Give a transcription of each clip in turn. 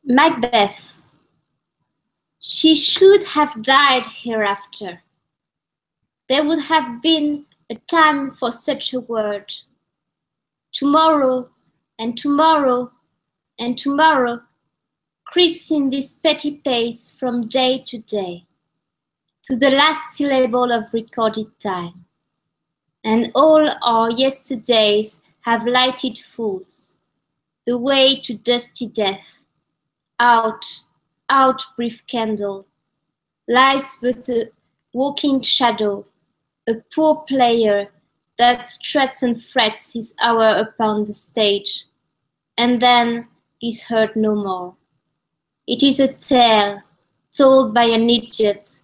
Macbeth. She should have died hereafter. There would have been a time for such a word. Tomorrow, and tomorrow, and tomorrow creeps in this petty pace from day to day, to the last syllable of recorded time. And all our yesterdays have lighted fools, the way to dusty death. Out, out, brief candle. Life's but a walking shadow, a poor player that struts and frets his hour upon the stage, and then is heard no more. It is a tale told by an idiot,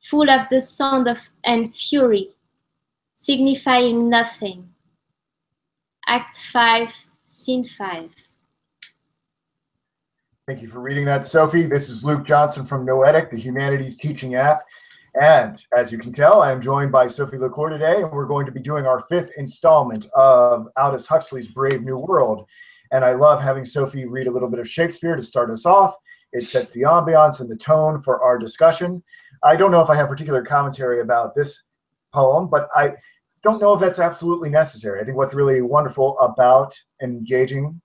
full of the sound of and fury, signifying nothing. Act 5, Scene 5. Thank you for reading that, Sophie. This is Luke Johnson from Noetic, the Humanities Teaching app. And as you can tell, I am joined by Sophie Le Corre today, and we're going to be doing our 5th installment of Aldous Huxley's Brave New World. And I love having Sophie read a little bit of Shakespeare to start us off. It sets the ambiance and the tone for our discussion. I don't know if I have particular commentary about this poem, but I don't know if that's absolutely necessary. I think what's really wonderful about engaging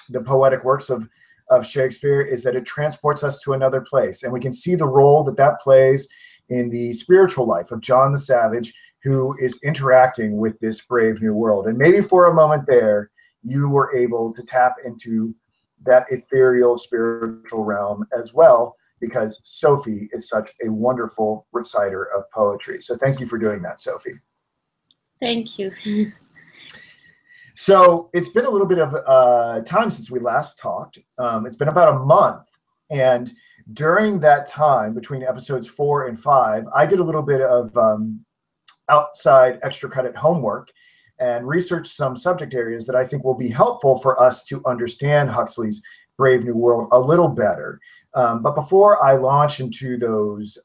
the poetic works of Shakespeare is that it transports us to another place, and we can see the role that that plays in the spiritual life of John the Savage, who is interacting with this brave new world. And maybe for a moment there, you were able to tap into that ethereal spiritual realm as well, because Sophie is such a wonderful reciter of poetry. So thank you for doing that, Sophie. Thank you. So it's been a little bit of time since we last talked. It's been about a month. And during that time, between episodes 4 and 5, I did a little bit of outside extra credit homework and researched some subject areas that I think will be helpful for us to understand Huxley's Brave New World a little better. But before I launch into those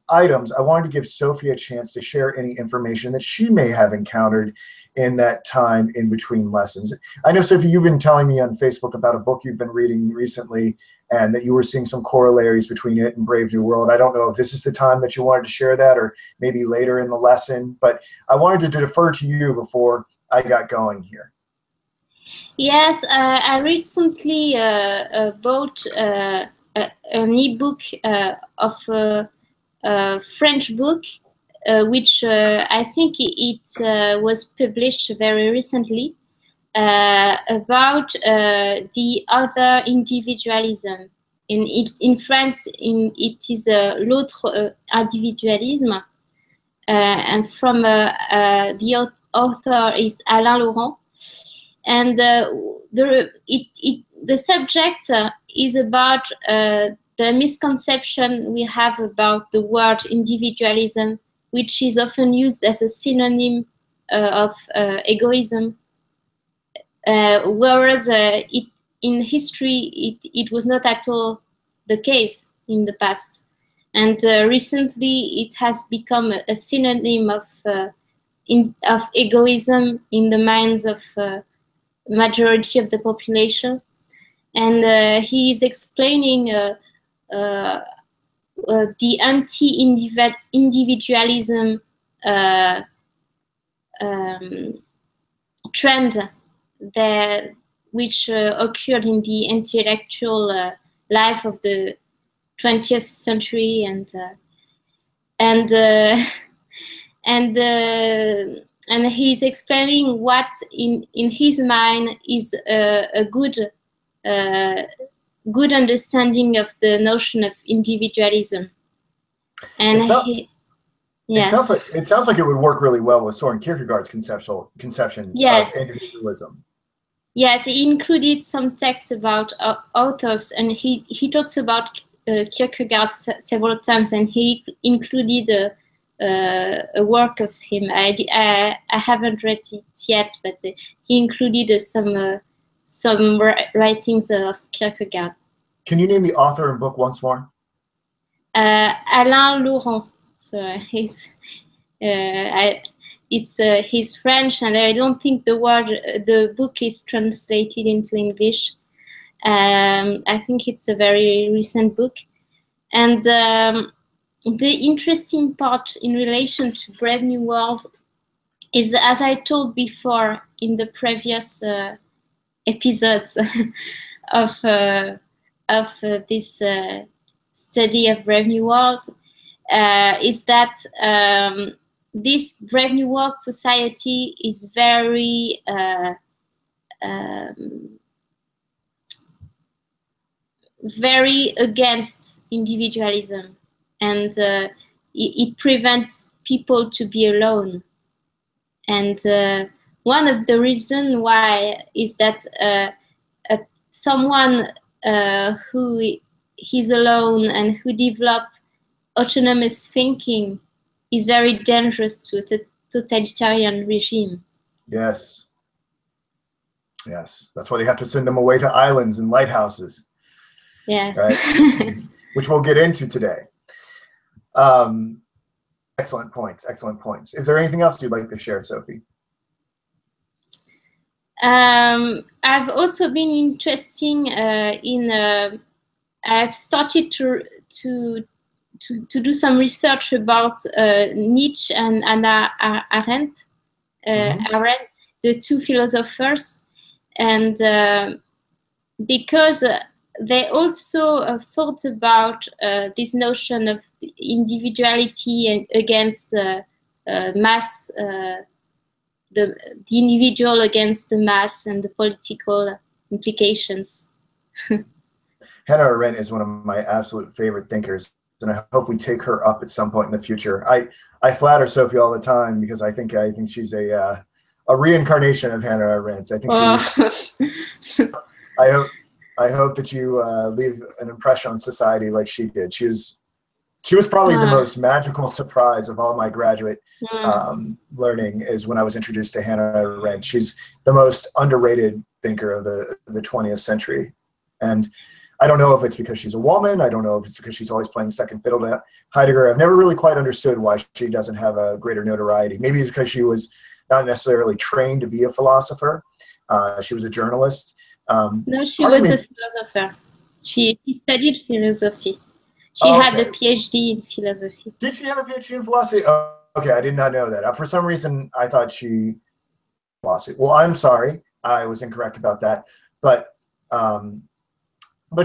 items, I wanted to give Sophie a chance to share any information that she may have encountered in that time in between lessons. I know, Sophie, you've been telling me on Facebook about a book you've been reading recently and that you were seeing some corollaries between it and Brave New World. I don't know if this is the time that you wanted to share that or maybe later in the lesson, but I wanted to defer to you before I got going here. Yes, I recently bought an ebook of a French book, which I think it was published very recently, about the other individualism. In France, it is l'autre individualisme, and from the author is Alain Laurent. And the subject is about the misconception we have about the word individualism, which is often used as a synonym of egoism, whereas in history it was not at all the case in the past. And recently it has become a synonym of egoism in the minds of majority of the population. And he is explaining the anti-individualism trend which occurred in the intellectual life of the 20th century, and he's explaining what in his mind is a good understanding of the notion of individualism. And it sounds like it would work really well with Soren Kierkegaard's conception yes. of individualism. Yes, he included some texts about authors, and he talks about Kierkegaard several times, and he included a work of him. I haven't read it yet, but he included some writings of Kierkegaard. Can you name the author and book once more? Alain Laurent. So he's French, and I don't think the book is translated into English. I think it's a very recent book. And the interesting part in relation to Brave New World is, as I told before in the previous episodes of this study of Brave New World, is that this Brave New World society is very very against individualism, and it prevents people to be alone. And one of the reasons why is that someone who is alone and who develop autonomous thinking is very dangerous to a totalitarian regime. Yes. Yes. That's why they have to send them away to islands and lighthouses. Yes. Right? Which we'll get into today. Excellent points. Excellent points. Is there anything else you'd like to share, Sophie? I've also been interesting I've started to do some research about Nietzsche and Hannah Arendt, Arendt, the two philosophers, and because they also thought about this notion of individuality and against mass, the individual against the mass and the political implications. Hannah Arendt is one of my absolute favorite thinkers, and I hope we take her up at some point in the future. I flatter Sophie all the time because I think she's a reincarnation of Hannah Arendt. I think she. I hope that you leave an impression on society like she did. She was probably the most magical surprise of all my graduate learning is when I was introduced to Hannah Arendt. She's the most underrated thinker of the 20th century. And I don't know if it's because she's a woman. I don't know if it's because she's always playing second fiddle to Heidegger. I've never really quite understood why she doesn't have a greater notoriety. Maybe it's because she was not necessarily trained to be a philosopher. She was a journalist. No, she was a philosopher. She studied philosophy. She had a PhD in philosophy. Did she have a PhD in philosophy? Oh, okay, I did not know that. For some reason, I thought she philosophy. Well, I'm sorry, I was incorrect about that. But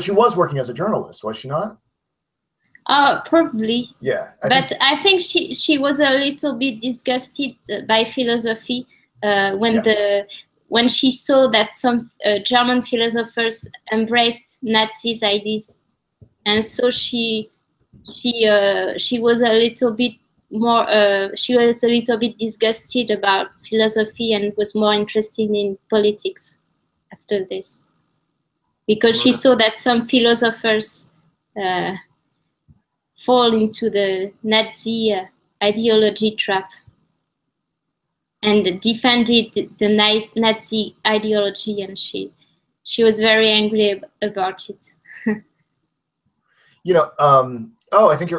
she was working as a journalist, was she not? Probably. Yeah. I think she was a little bit disgusted by philosophy when she saw that some German philosophers embraced Nazi's ideas, and so she was a little bit more. She was a little bit disgusted about philosophy and was more interested in politics after this, because she saw that some philosophers fall into the Nazi ideology trap and defended the Nazi ideology, and she was very angry about it. I think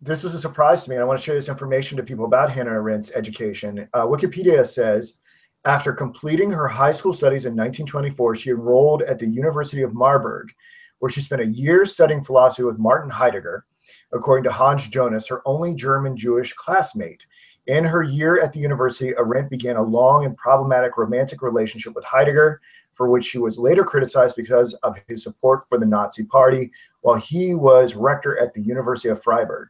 this was a surprise to me. And I want to share this information to people about Hannah Arendt's education. Wikipedia says, after completing her high school studies in 1924, she enrolled at the University of Marburg, where she spent a year studying philosophy with Martin Heidegger, according to Hans Jonas, her only German Jewish classmate. In her year at the university, Arendt began a long and problematic romantic relationship with Heidegger, for which she was later criticized because of his support for the Nazi Party, while he was rector at the University of Freiburg.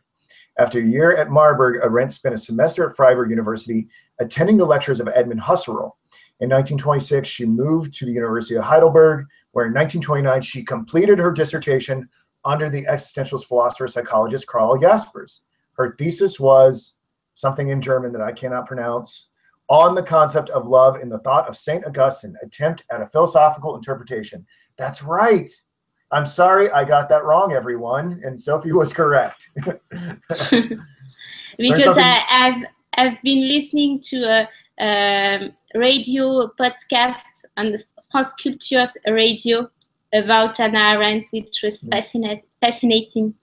After a year at Marburg, Arendt spent a semester at Freiburg University, attending the lectures of Edmund Husserl. In 1926, she moved to the University of Heidelberg, where in 1929, she completed her dissertation under the existentialist philosopher psychologist Karl Jaspers. Her thesis was something in German that I cannot pronounce, on the concept of love in the thought of St. Augustine, attempt at a philosophical interpretation. That's right. I'm sorry I got that wrong, everyone, and Sophie was correct. Because I've been listening to a radio podcast on France Culture's radio about Hannah Arendt, which was fascinating.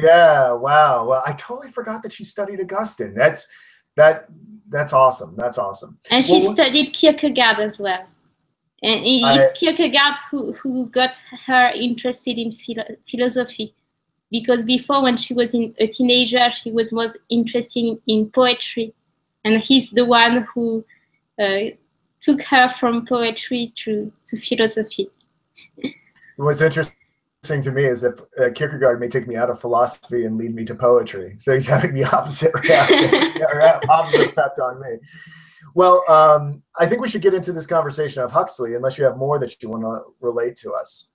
Yeah, wow. Well, I totally forgot that she studied Augustine. That's awesome. That's awesome. And she studied Kierkegaard as well. And it's Kierkegaard who got her interested in philosophy, because before, when she was a teenager, she was most interested in poetry, and he's the one who took her from poetry to philosophy. What's interesting to me is that Kierkegaard may take me out of philosophy and lead me to poetry. So he's having the opposite reaction, or opposite effect on me. Well, I think we should get into this conversation of Huxley, unless you have more that you want to relate to us.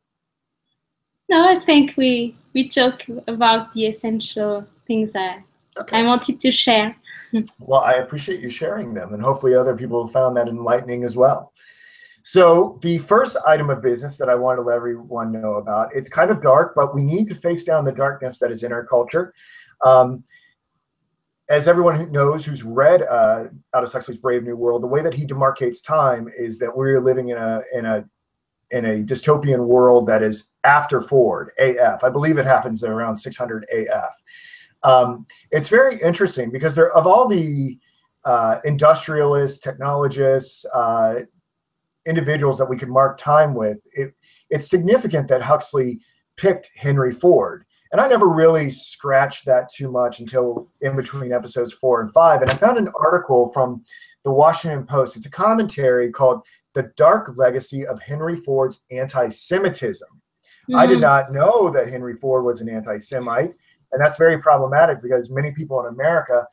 No, I think we talk about the essential things I wanted to share. Well, I appreciate you sharing them, and hopefully other people have found that enlightening as well. So the first item of business that I want to let everyone know about, it's kind of dark, but we need to face down the darkness that is in our culture. As everyone who knows, who's read Aldous Huxley's Brave New World, the way that he demarcates time is that we're living in a dystopian world that is after Ford, AF. I believe it happens at around 600 AF. It's very interesting because of all the industrialists, technologists, individuals that we could mark time with, it's significant that Huxley picked Henry Ford. And I never really scratched that too much until in between episodes 4 and 5. And I found an article from the Washington Post. It's a commentary called "The Dark Legacy of Henry Ford's Anti-Semitism." Mm-hmm. I did not know that Henry Ford was an anti-Semite. And that's very problematic because many people in America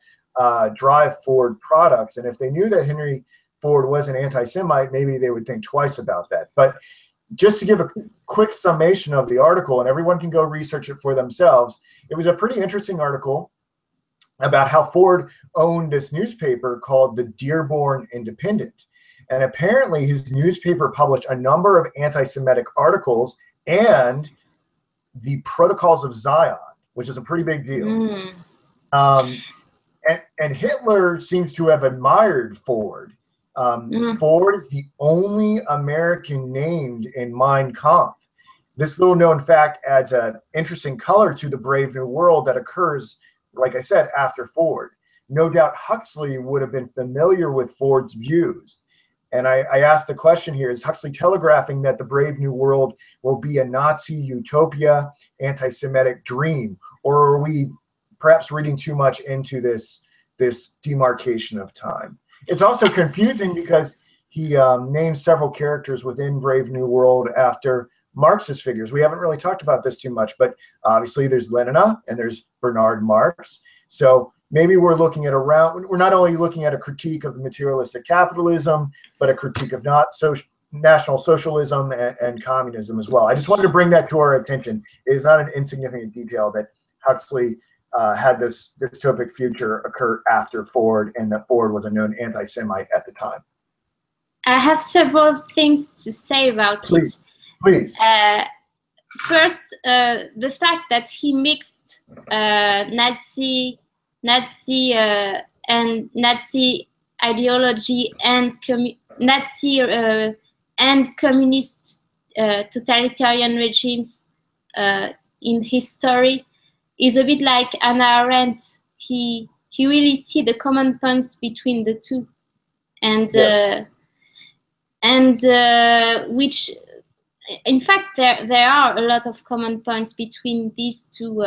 drive Ford products. And if they knew that Henry Ford was an anti-Semite, maybe they would think twice about that. But just to give a quick summation of the article, and everyone can go research it for themselves, it was a pretty interesting article about how Ford owned this newspaper called the Dearborn Independent. And apparently his newspaper published a number of anti-Semitic articles and the Protocols of Zion, which is a pretty big deal. And Hitler seems to have admired Ford. Ford is the only American named in Mein Kampf. This little known fact adds an interesting color to the Brave New World that occurs, like I said, after Ford. No doubt Huxley would have been familiar with Ford's views. And I asked the question here, is Huxley telegraphing that the Brave New World will be a Nazi utopia, anti-Semitic dream? Or are we perhaps reading too much into this demarcation of time? It's also confusing because he names several characters within Brave New World after Marxist figures. We haven't really talked about this too much, but obviously there's Lenin and there's Bernard Marx. So maybe we're not only looking at a critique of the materialistic capitalism, but a critique of National Socialism and communism as well. I just wanted to bring that to our attention. It is not an insignificant detail that Huxley had this dystopic future occur after Ford, and that Ford was a known anti-Semite at the time. I have several things to say about it. Please. First, the fact that he mixed Nazi ideology and Nazi and communist totalitarian regimes in his story is a bit like Hannah Arendt. He really see the common points between the two, and yes. Which, in fact, there are a lot of common points between these two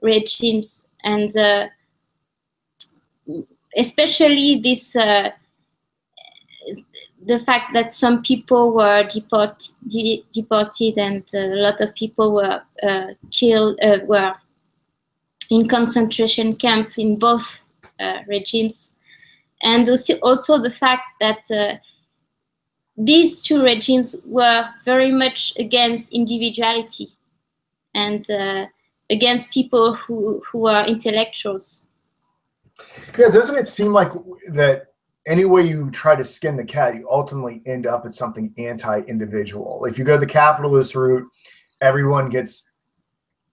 regimes, and especially this the fact that some people were deported and a lot of people were killed, were in concentration camp in both regimes, and also the fact that these two regimes were very much against individuality and against people who are intellectuals. Yeah, doesn't it seem like that any way you try to skin the cat, you ultimately end up at something anti-individual? If you go the capitalist route, everyone gets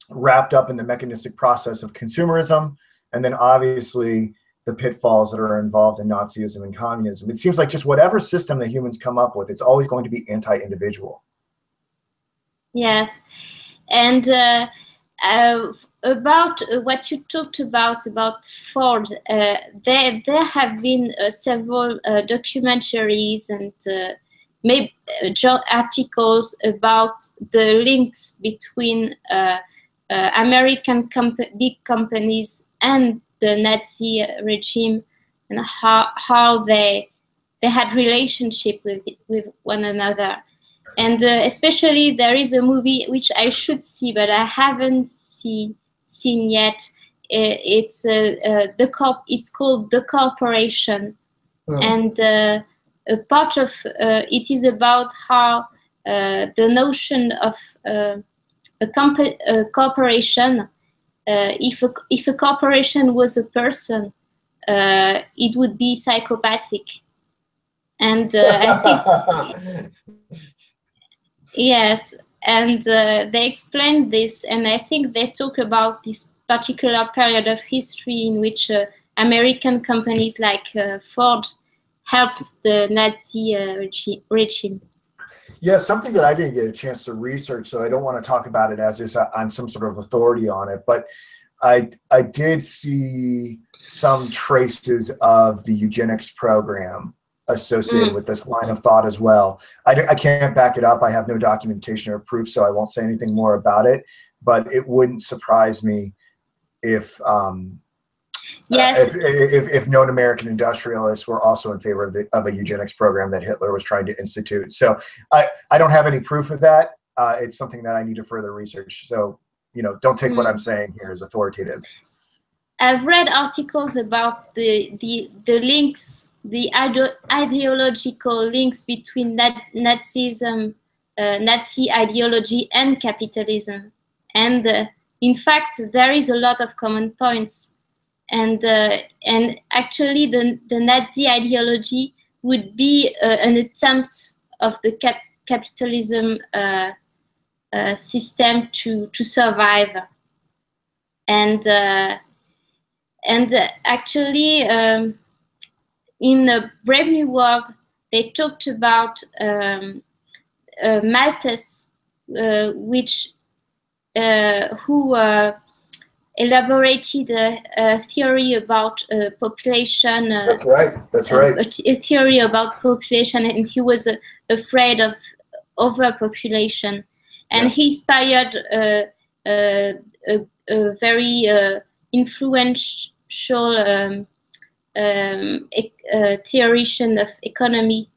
wrapped up in the mechanistic process of consumerism, and then obviously the pitfalls that are involved in Nazism and communism. It seems like just whatever system that humans come up with, it's always going to be anti-individual. Yes, and about what you talked about Ford, there have been several documentaries and made articles about the links between American big companies and the Nazi regime, and how they had relationship with one another. And especially there is a movie which I should see, but I haven't seen yet. It's called The Corporation, and a part of it is about how the notion of a corporation, if a corporation was a person, it would be psychopathic. And I think yes, and they explained this, and I think they talk about this particular period of history in which American companies like Ford helped the Nazi regime. Yeah, something that I didn't get a chance to research, so I don't want to talk about it as if I'm some sort of authority on it, but I did see some traces of the eugenics program associated with this line of thought as well. I can't back it up. I have no documentation or proof, so I won't say anything more about it, but it wouldn't surprise me if if known American industrialists were also in favor of a eugenics program that Hitler was trying to institute. So I don't have any proof of that. It's something that I need to further research. So, don't take what I'm saying here as authoritative. I've read articles about the links, the ideological links between Nazism, Nazi ideology, and capitalism. And in fact, there is a lot of common points. And actually, the Nazi ideology would be an attempt of the capitalism system to survive. And actually, in the Brave New World, they talked about Malthus, who elaborated a theory about population. That's right. A theory about population, and he was afraid of overpopulation, and he inspired a very influential theorician of economy,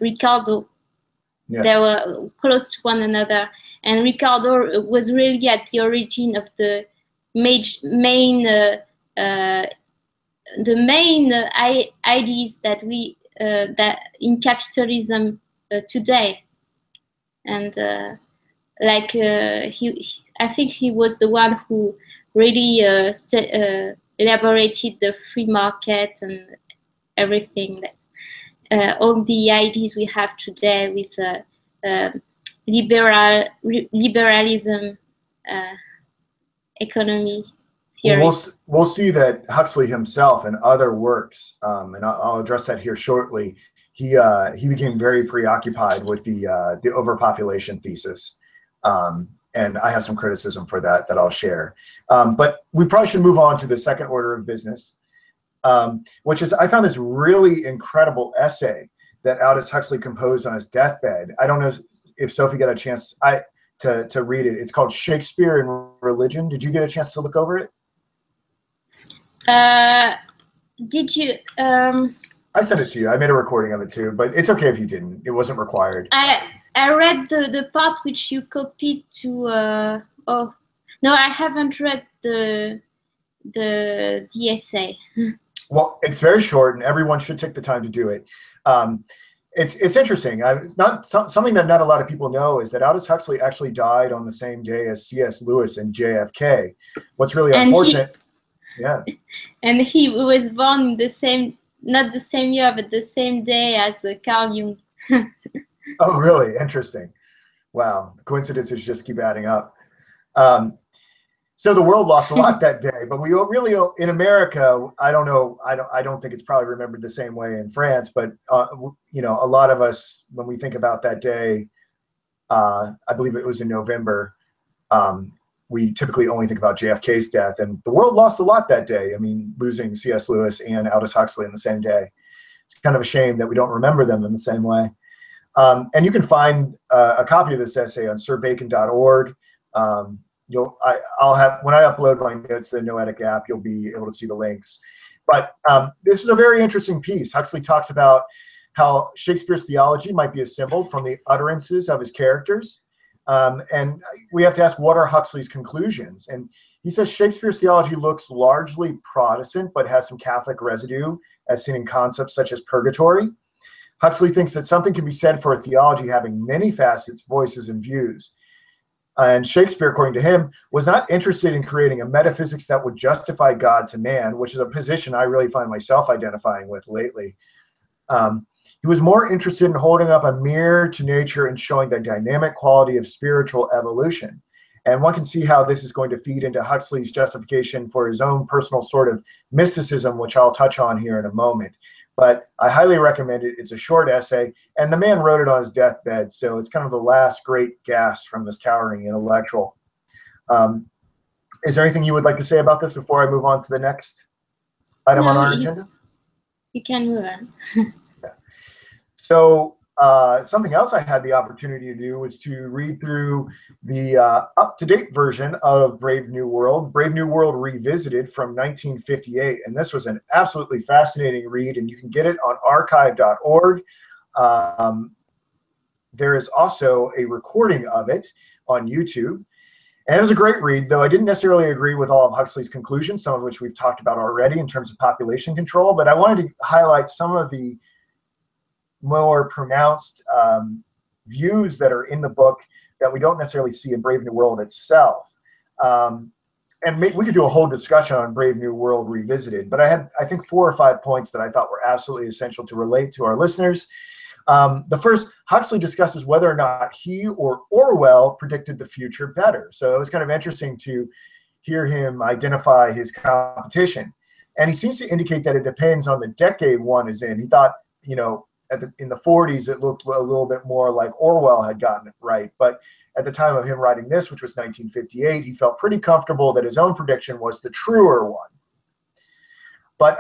Ricardo. Yeah. They were close to one another, and Ricardo was really at the origin of the main ideas that we that in capitalism today, and I think he was the one who really elaborated the free market and everything, all the ideas we have today with liberalism economy theory. Well, we'll see that Huxley himself and other works, and I'll address that here shortly, he became very preoccupied with the overpopulation thesis. And I have some criticism for that I'll share. But we probably should move on to the second order of business, which is, I found this really incredible essay that Aldous Huxley composed on his deathbed. I don't know if Sophie got a chance to read it. It's called Shakespeare and Religion. Did you get a chance to look over it? Did you? I sent it to you. I made a recording of it too, but it's okay if you didn't. It wasn't required. I read the part which you copied to. Oh no, I haven't read the essay. Well, it's very short, and everyone should take the time to do it. It's interesting. It's not something that not a lot of people know is that Aldous Huxley actually died on the same day as C.S. Lewis and JFK. What's really unfortunate. Yeah. And he was born not the same year, but the same day as Carl Jung. Oh, really? Interesting. Wow. The coincidences just keep adding up. So the world lost a lot that day, but we really, in America, I don't know. I don't think it's probably remembered the same way in France, but a lot of us, when we think about that day, I believe it was in November, we typically only think about JFK's death, and the world lost a lot that day. I mean, losing C.S. Lewis and Aldous Huxley in the same day. It's kind of a shame that we don't remember them in the same way. And you can find a copy of this essay on sirbacon.org. I'll have, when I upload my notes to the Noetic app, you'll be able to see the links. But this is a very interesting piece. Huxley talks about how Shakespeare's theology might be assembled from the utterances of his characters. And we have to ask, what are Huxley's conclusions? And he says Shakespeare's theology looks largely Protestant, but has some Catholic residue, as seen in concepts such as purgatory. Huxley thinks that something can be said for a theology having many facets, voices, and views. And Shakespeare, according to him, was not interested in creating a metaphysics that would justify God to man, which is a position I really find myself identifying with lately. He was more interested in holding up a mirror to nature and showing the dynamic quality of spiritual evolution. And one can see how this is going to feed into Huxley's justification for his own personal sort of mysticism, which I'll touch on here in a moment. But I highly recommend it. It's a short essay, and the man wrote it on his deathbed, so it's kind of the last great gasp from this towering intellectual. Is there anything you would like to say about this before I move on to the next item on our agenda? You can move on. Yeah. So something else I had the opportunity to do was to read through the up-to-date version of Brave New World Revisited from 1958. And this was an absolutely fascinating read, and you can get it on archive.org. There is also a recording of it on YouTube. And it was a great read, though I didn't necessarily agree with all of Huxley's conclusions, some of which we've talked about already in terms of population control. But I wanted to highlight some of the more pronounced views that are in the book that we don't necessarily see in Brave New World itself. And we could do a whole discussion on Brave New World Revisited, but I had, I think, 4 or 5 points that I thought were absolutely essential to relate to our listeners. The first, Huxley discusses whether or not he or Orwell predicted the future better. So it was kind of interesting to hear him identify his competition. And he seems to indicate that it depends on the decade one is in. He thought, you know, in the 40s, it looked a little bit more like Orwell had gotten it right. But at the time of him writing this, which was 1958, he felt pretty comfortable that his own prediction was the truer one. But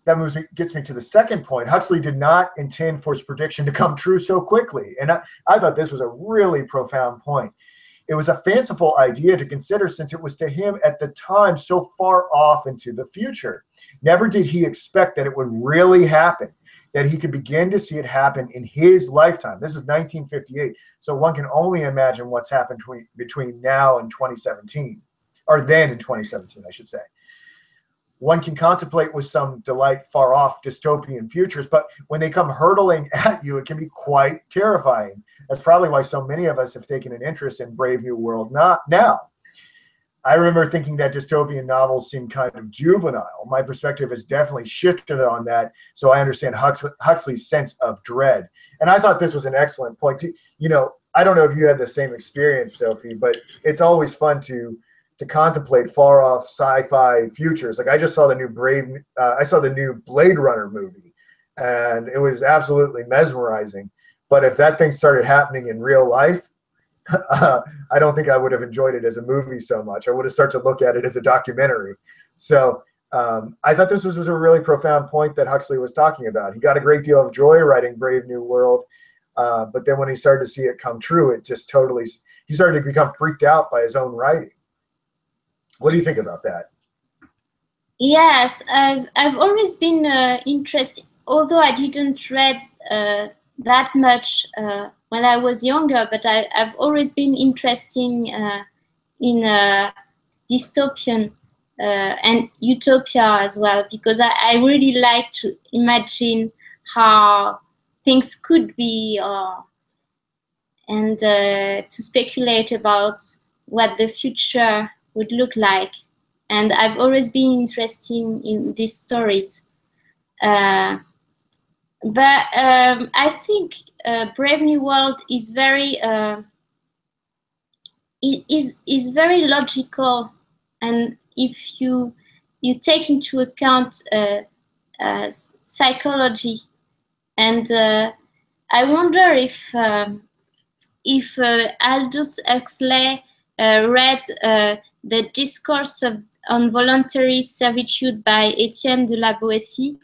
that gets me to the second point. Huxley did not intend for his prediction to come true so quickly. And I thought this was a really profound point. It was a fanciful idea to consider since it was to him at the time so far off into the future. Never did he expect that it would really happen, that he could begin to see it happen in his lifetime. This is 1958, so one can only imagine what's happened between now and 2017, or then in 2017, I should say. One can contemplate with some delight far-off dystopian futures, but when they come hurtling at you, it can be quite terrifying. That's probably why so many of us have taken an interest in Brave New World now. I remember thinking that dystopian novels seemed kind of juvenile. My perspective has definitely shifted on that, so I understand Huxley's sense of dread. And I thought this was an excellent point. You know, I don't know if you had the same experience, Sophie, but it's always fun to contemplate far-off sci-fi futures. Like I just saw the new Blade Runner movie, and it was absolutely mesmerizing. But if that thing started happening in real life, I don't think I would have enjoyed it as a movie so much. I would have started to look at it as a documentary. So I thought this was a really profound point that Huxley was talking about. He got a great deal of joy writing Brave New World, but then when he started to see it come true, it just totally, he started to become freaked out by his own writing. What do you think about that? Yes, I've always been interested, although I didn't read that much when I was younger, but I've always been interested in dystopian and utopia as well, because I really like to imagine how things could be, and to speculate about what the future would look like. And I've always been interested in these stories. But I think Brave New World is very is very logical, and if you take into account psychology, and I wonder if Aldous Huxley read the Discourse on Voluntary Servitude by Etienne de la Boétie,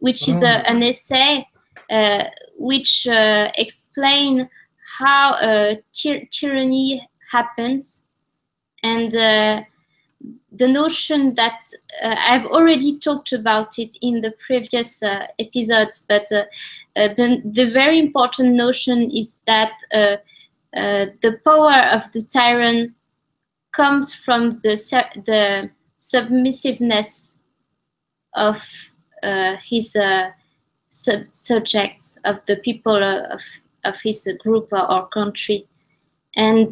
which is an essay which explain how tyranny happens, and the notion that I've already talked about it in the previous episodes, but the very important notion is that the power of the tyrant comes from the submissiveness of his subjects, of the people of his group or country. And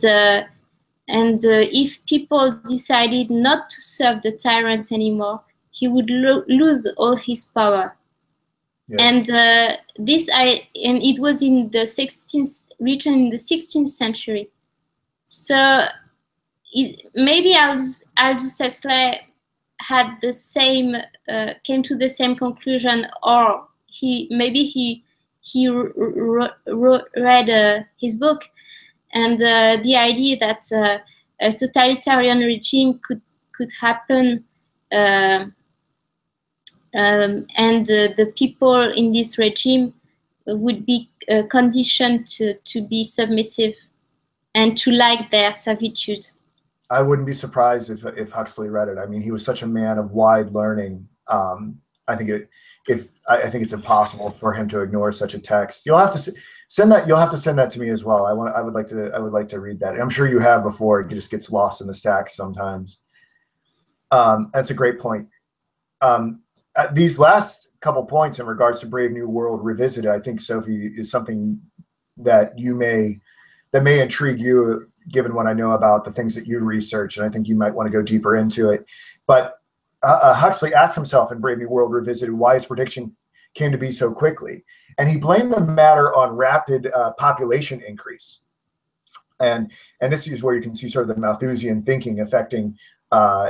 if people decided not to serve the tyrant anymore, he would lose all his power. Yes. And and it was in the 16th, written in the 16th century. So maybe Aldous Huxley had the same, came to the same conclusion, or maybe he read his book, and the idea that a totalitarian regime could happen, and the people in this regime would be conditioned to be submissive and to like their servitude. I wouldn't be surprised if Huxley read it. I mean, he was such a man of wide learning. I think it's impossible for him to ignore such a text. You'll have to send that. You'll have to send that to me as well. I would like to read that. I'm sure you have before. It just gets lost in the stack sometimes. That's a great point. These last couple points in regards to Brave New World Revisited, I think, Sophie, is something that may intrigue you, given what I know about the things that you research, and I think you might want to go deeper into it. But Huxley asked himself in Brave New World Revisited why his prediction came to be so quickly, and he blamed the matter on rapid population increase. And this is where you can see sort of the Malthusian thinking affecting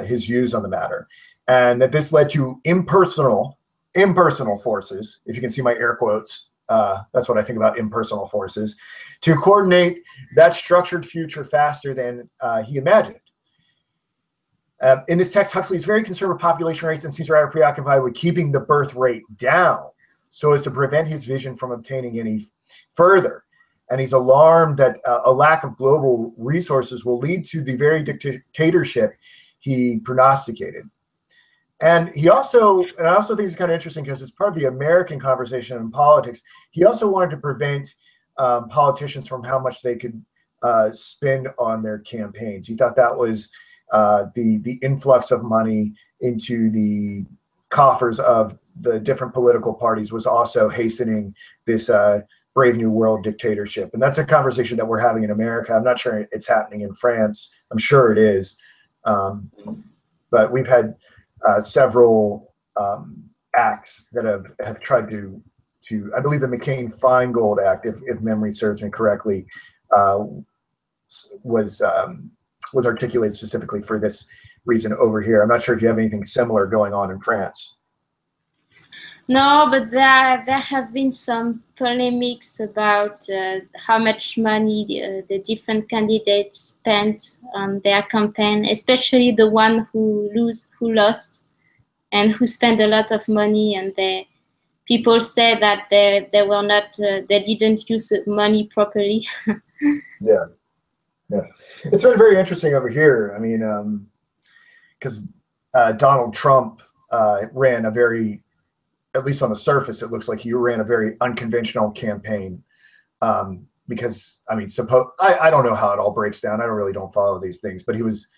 his views on the matter, and that this led to impersonal forces. If you can see my air quotes, that's what I think about impersonal forces, to coordinate that structured future faster than he imagined. In this text, Huxley is very concerned with population rates and seems rather preoccupied with keeping the birth rate down so as to prevent his vision from obtaining any further. And he's alarmed that a lack of global resources will lead to the very dictatorship he prognosticated. And I also think it's kind of interesting because it's part of the American conversation in politics. He also wanted to prevent politicians from how much they could spend on their campaigns. He thought that was the influx of money into the coffers of the different political parties was also hastening this Brave New World dictatorship. And that's a conversation that we're having in America. I'm not sure it's happening in France. I'm sure it is. But we've had several acts that have tried to I believe the McCain-Feingold Act, if memory serves me correctly, was articulated specifically for this reason over here. I'm not sure if you have anything similar going on in France. No, but there have been some polemics about how much money the different candidates spent on their campaign, especially the one who lost and who spent a lot of money, and people say that they were not, they didn't use money properly. Yeah. It's been very interesting over here. I mean, because Donald Trump ran a very, at least on the surface, it looks like he ran a very unconventional campaign. Because, I mean, I don't know how it all breaks down. I don't follow these things, but he was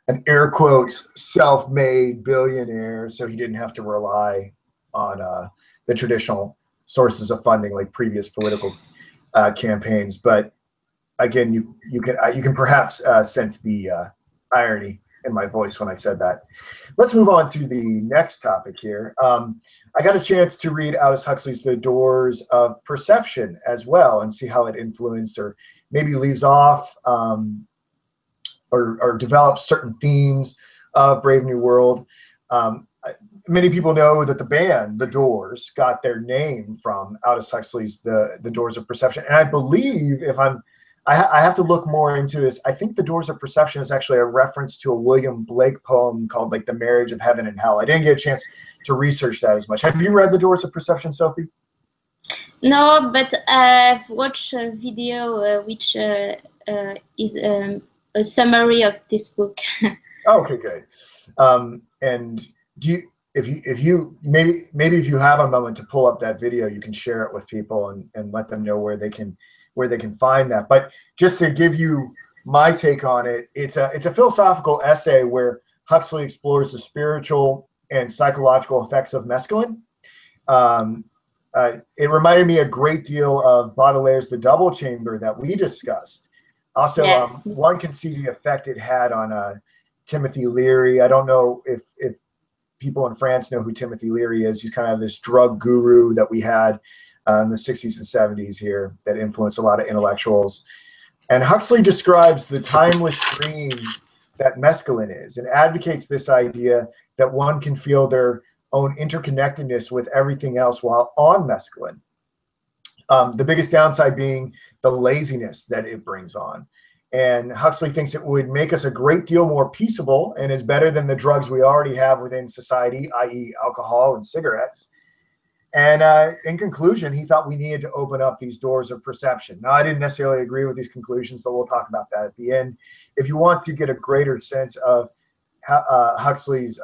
an air quotes self-made billionaire, so he didn't have to rely on the traditional sources of funding like previous political campaigns. But again, you can perhaps sense the irony in my voice when I said that. Let's move on to the next topic here. I got a chance to read Aldous Huxley's The Doors of Perception as well and see how it influenced or maybe leaves off or develops certain themes of Brave New World. Many people know that the band, The Doors, got their name from Aldous Huxley's The Doors of Perception. And I believe, I have to look more into this, I think The Doors of Perception is actually a reference to a William Blake poem called like The Marriage of Heaven and Hell. I didn't get a chance to research that as much. Have you read The Doors of Perception, Sophie? No, but I've watched a video which is a summary of this book. Oh, okay, good. And do you, if you maybe if you have a moment to pull up that video, you can share it with people and let them know where they can find that. But just to give you my take on it, it's a philosophical essay where Huxley explores the spiritual and psychological effects of mescaline. It reminded me a great deal of Baudelaire's The Double Chamber that we discussed. Also, Yes, one can see the effect it had on Timothy Leary. I don't know if people in France know who Timothy Leary is. He's kind of this drug guru that we had in the 60s and 70s here that influenced a lot of intellectuals. And Huxley describes the timeless dream that mescaline is and advocates this idea that one can feel their own interconnectedness with everything else while on mescaline. The biggest downside being the laziness that it brings on. And Huxley thinks it would make us a great deal more peaceable and is better than the drugs we already have within society, i.e. alcohol and cigarettes. And in conclusion, he thought we needed to open up these doors of perception. Now, I didn't necessarily agree with these conclusions, but we'll talk about that at the end. If you want to get a greater sense of Huxley's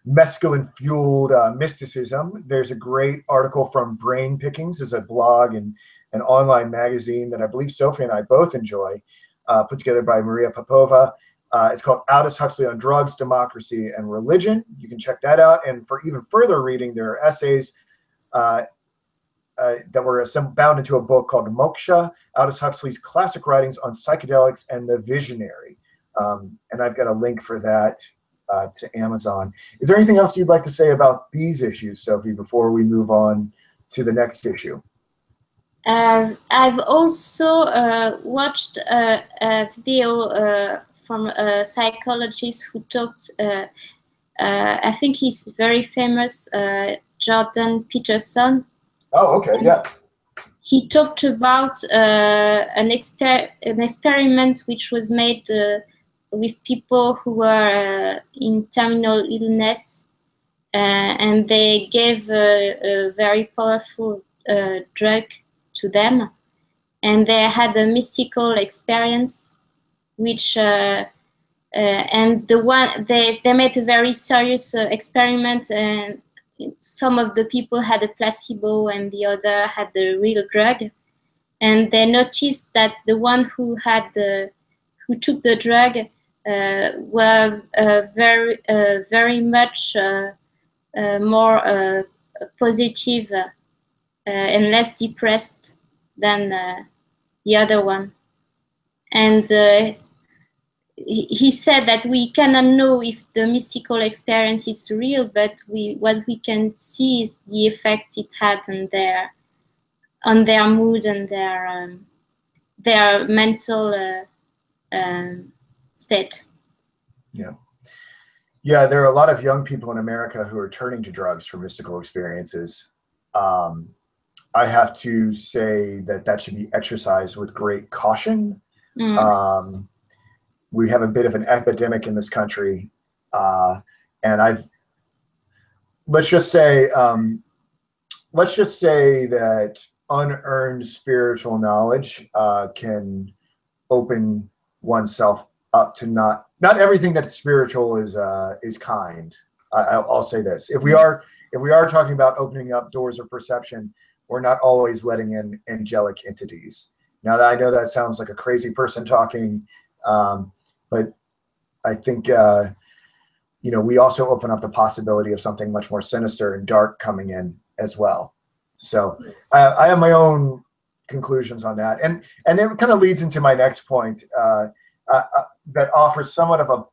mescaline-fueled mysticism, there's a great article from Brain Pickings. It's a blog and an online magazine that I believe Sophie and I both enjoy, put together by Maria Popova. It's called Aldous Huxley on Drugs, Democracy, and Religion. You can check that out. And for even further reading, there are essays that were bound into a book called Moksha, Aldous Huxley's classic writings on psychedelics and the visionary. And I've got a link for that to Amazon. Is there anything else you'd like to say about these issues, Sophie, before we move on to the next issue? I've also watched a video from a psychologist who talked, I think he's very famous, Jordan Peterson. Oh, okay, yeah. He talked about an experiment which was made with people who were in terminal illness, and they gave a very powerful drug to them, and they had a mystical experience, which and they made a very serious experiment, and some of the people had a placebo and the other had the real drug, and they noticed that the one who took the drug were very much more positive and less depressed than the other one. And he said that we cannot know if the mystical experience is real, but what we can see is the effect it had on their mood and their mental state. Yeah. Yeah, there are a lot of young people in America who are turning to drugs for mystical experiences. I have to say that should be exercised with great caution. We have a bit of an epidemic in this country, and let's just say that unearned spiritual knowledge can open oneself up to not everything that's spiritual is kind. I'll say this: if we are talking about opening up doors of perception, we're not always letting in angelic entities. Now, I know that sounds like a crazy person talking, but I think we also open up the possibility of something much more sinister and dark coming in as well. So I have my own conclusions on that, and it kind of leads into my next point that offers somewhat of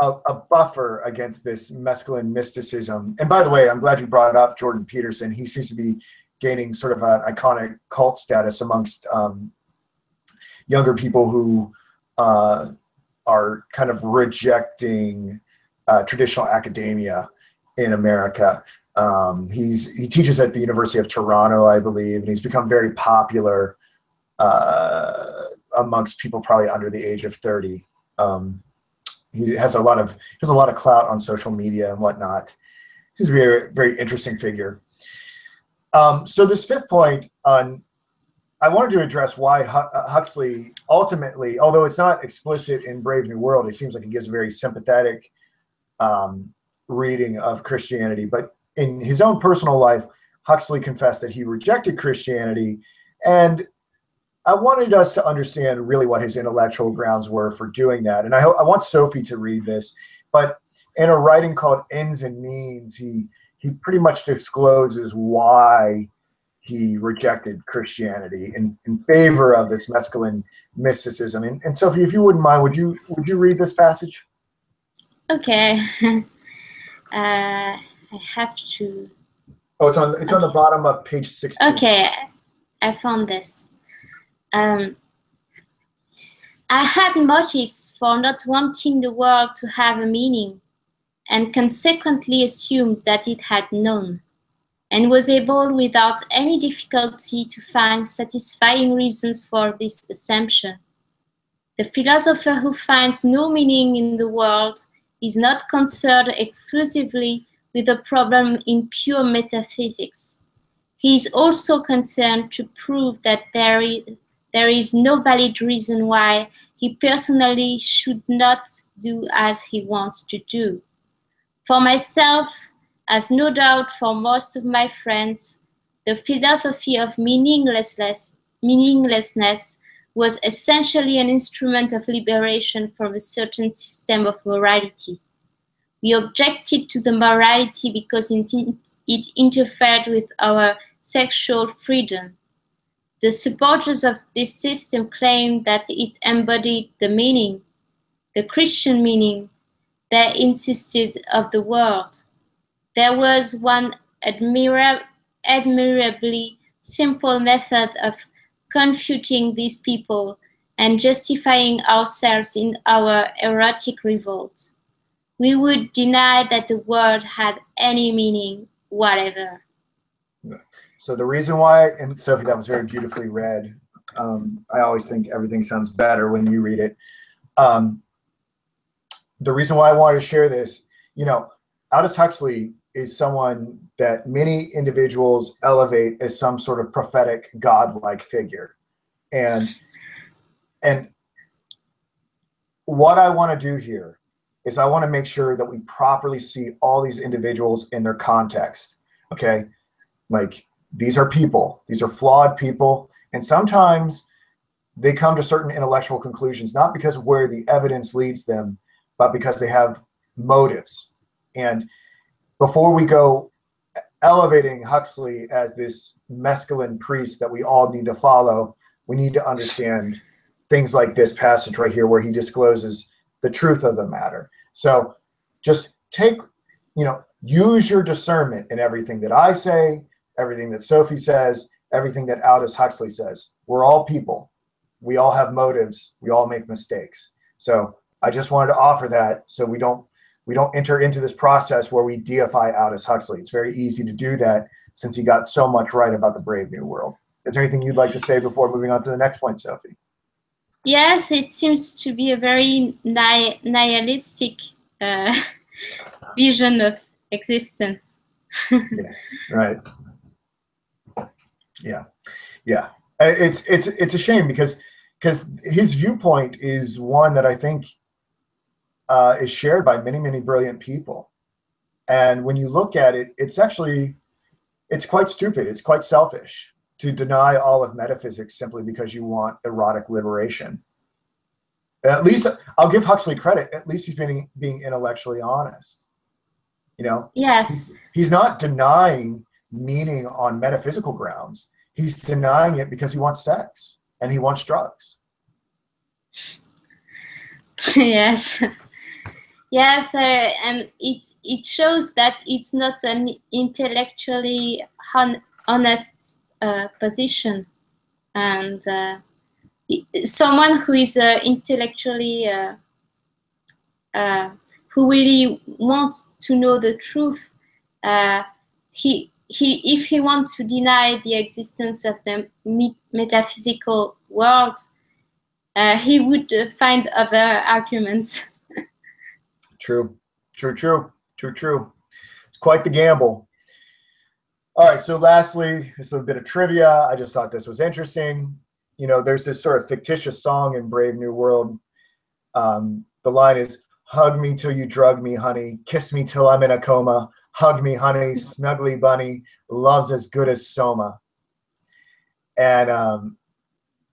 a buffer against this mescaline mysticism. And by the way, I'm glad you brought up Jordan Peterson. He seems to be gaining sort of an iconic cult status amongst younger people who are kind of rejecting traditional academia in America. He teaches at the University of Toronto, I believe, and he's become very popular amongst people probably under the age of 30. He has a lot of clout on social media and whatnot. He's a very, very interesting figure. So this fifth point, I wanted to address why Huxley ultimately, although it's not explicit in Brave New World, it seems like he gives a very sympathetic reading of Christianity. But in his own personal life, Huxley confessed that he rejected Christianity. And I wanted us to understand really what his intellectual grounds were for doing that. And I want Sophie to read this. But in a writing called Ends and Means, he pretty much discloses why he rejected Christianity in favor of this mescaline mysticism. And Sophie, if you wouldn't mind, would you read this passage? Okay. I have to. Oh, it's on the bottom of page 16. Okay, I found this. I had motives for not wanting the world to have a meaning, and consequently assumed that it had none, and was able without any difficulty to find satisfying reasons for this assumption. The philosopher who finds no meaning in the world is not concerned exclusively with the problem in pure metaphysics. He is also concerned to prove that there is no valid reason why he personally should not do as he wants to do. For myself, as no doubt for most of my friends, the philosophy of meaninglessness was essentially an instrument of liberation from a certain system of morality. We objected to the morality because it interfered with our sexual freedom. The supporters of this system claimed that it embodied the meaning, the Christian meaning, they insisted of the world. There was one admirably simple method of confuting these people and justifying ourselves in our erotic revolt. We would deny that the world had any meaning whatever. So the reason why, and Sophie, that was very beautifully read. I always think everything sounds better when you read it. The reason why I wanted to share this, Aldous Huxley is someone that many individuals elevate as some sort of prophetic, godlike figure. And what I want to do here is I want to make sure that we properly see all these individuals in their context, okay? Like, these are people. These are flawed people. And sometimes they come to certain intellectual conclusions, not because of where the evidence leads them, but because they have motives. And before we go elevating Huxley as this mescaline priest that we all need to follow, we need to understand things like this passage right here where he discloses the truth of the matter. So just use your discernment in everything that I say, everything that Sophie says, everything that Aldous Huxley says. We're all people. We all have motives. We all make mistakes. So I just wanted to offer that so we don't enter into this process where we deify Aldous Huxley. It's very easy to do that since he got so much right about the Brave New World. Is there anything you'd like to say before moving on to the next point, Sophie? Yes, it seems to be a very nihilistic vision of existence. Yes, right. Yeah. It's a shame because his viewpoint is one that I think is shared by many, many brilliant people. And when you look at it, it's quite stupid. It's quite selfish to deny all of metaphysics simply because you want erotic liberation. At least I'll give Huxley credit. At least he's being intellectually honest. Yes. He's not denying meaning on metaphysical grounds. He's denying it because he wants sex and he wants drugs. Yes. Yes, and it shows that it's not an intellectually honest position, and someone who is intellectually who really wants to know the truth, if he wants to deny the existence of the metaphysical world, he would find other arguments. True. It's quite the gamble. All right, so lastly, this is a bit of trivia. I just thought this was interesting. You know, there's this sort of fictitious song in Brave New World. The line is, hug me till you drug me, honey. Kiss me till I'm in a coma. Hug me, honey, snuggly bunny. Love's as good as Soma. And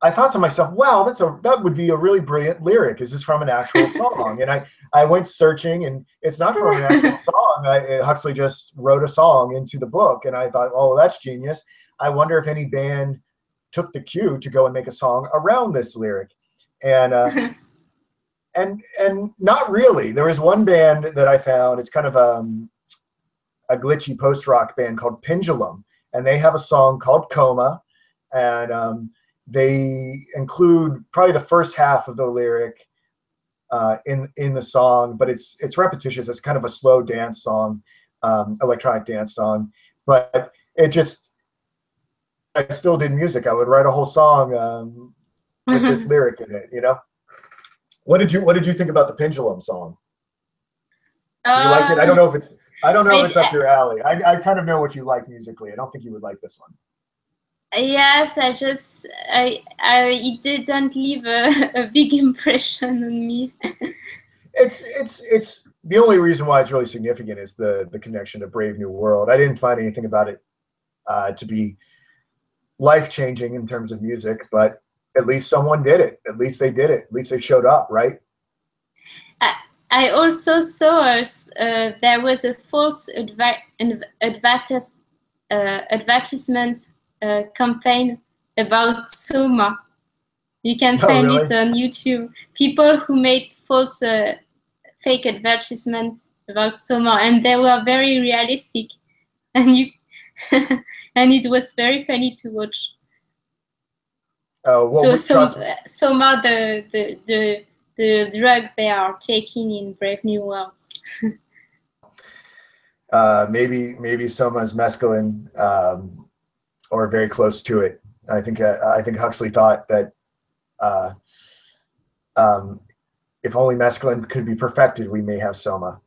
I thought to myself, wow, that would be a really brilliant lyric. Is this from an actual song? And I went searching, and it's not from an actual song. Huxley just wrote a song into the book, and I thought, oh, that's genius. I wonder if any band took the cue to go and make a song around this lyric. And and not really. There was one band that I found. It's kind of a glitchy post-rock band called Pendulum, and they have a song called Coma, and they include probably the first half of the lyric in the song, but it's repetitious. It's kind of a slow dance song, electronic dance song. But I still did music. I would write a whole song with this lyric in it. You know, what did you think about the Pendulum song? Do you like it? I don't know if it's up your alley. I kind of know what you like musically. I don't think you would like this one. Yes, it didn't leave a big impression on me. It's the only reason why it's really significant is the connection to Brave New World. I didn't find anything about it to be life-changing in terms of music, but at least someone did it. At least they did it. At least they showed up, right? I also saw there was a false advertisement campaign about Soma. You can find really? it on YouTube. People who made false fake advertisements about Soma, and they were very realistic, and and it was very funny to watch. Well, Soma, the drug they are taking in Brave New World. Maybe Soma's mescaline, or very close to it. I think Huxley thought that if only mescaline could be perfected, we may have Soma.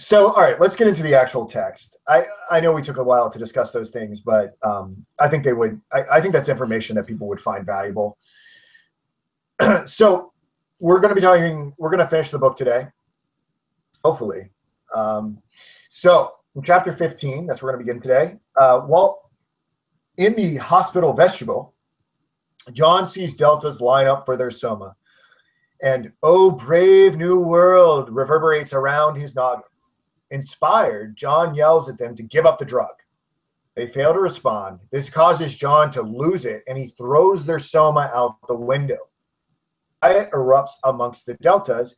So, all right, let's get into the actual text. I know we took a while to discuss those things, but I think I think that's information that people would find valuable. So we're going to finish the book today, hopefully. So in chapter 15, that's where we're going to begin today. While in the hospital vestibule, John sees deltas line up for their Soma. And "Oh, brave new world" reverberates around his noggin. Inspired, John yells at them to give up the drug. They fail to respond. This causes John to lose it, and he throws their Soma out the window. Riot erupts amongst the deltas.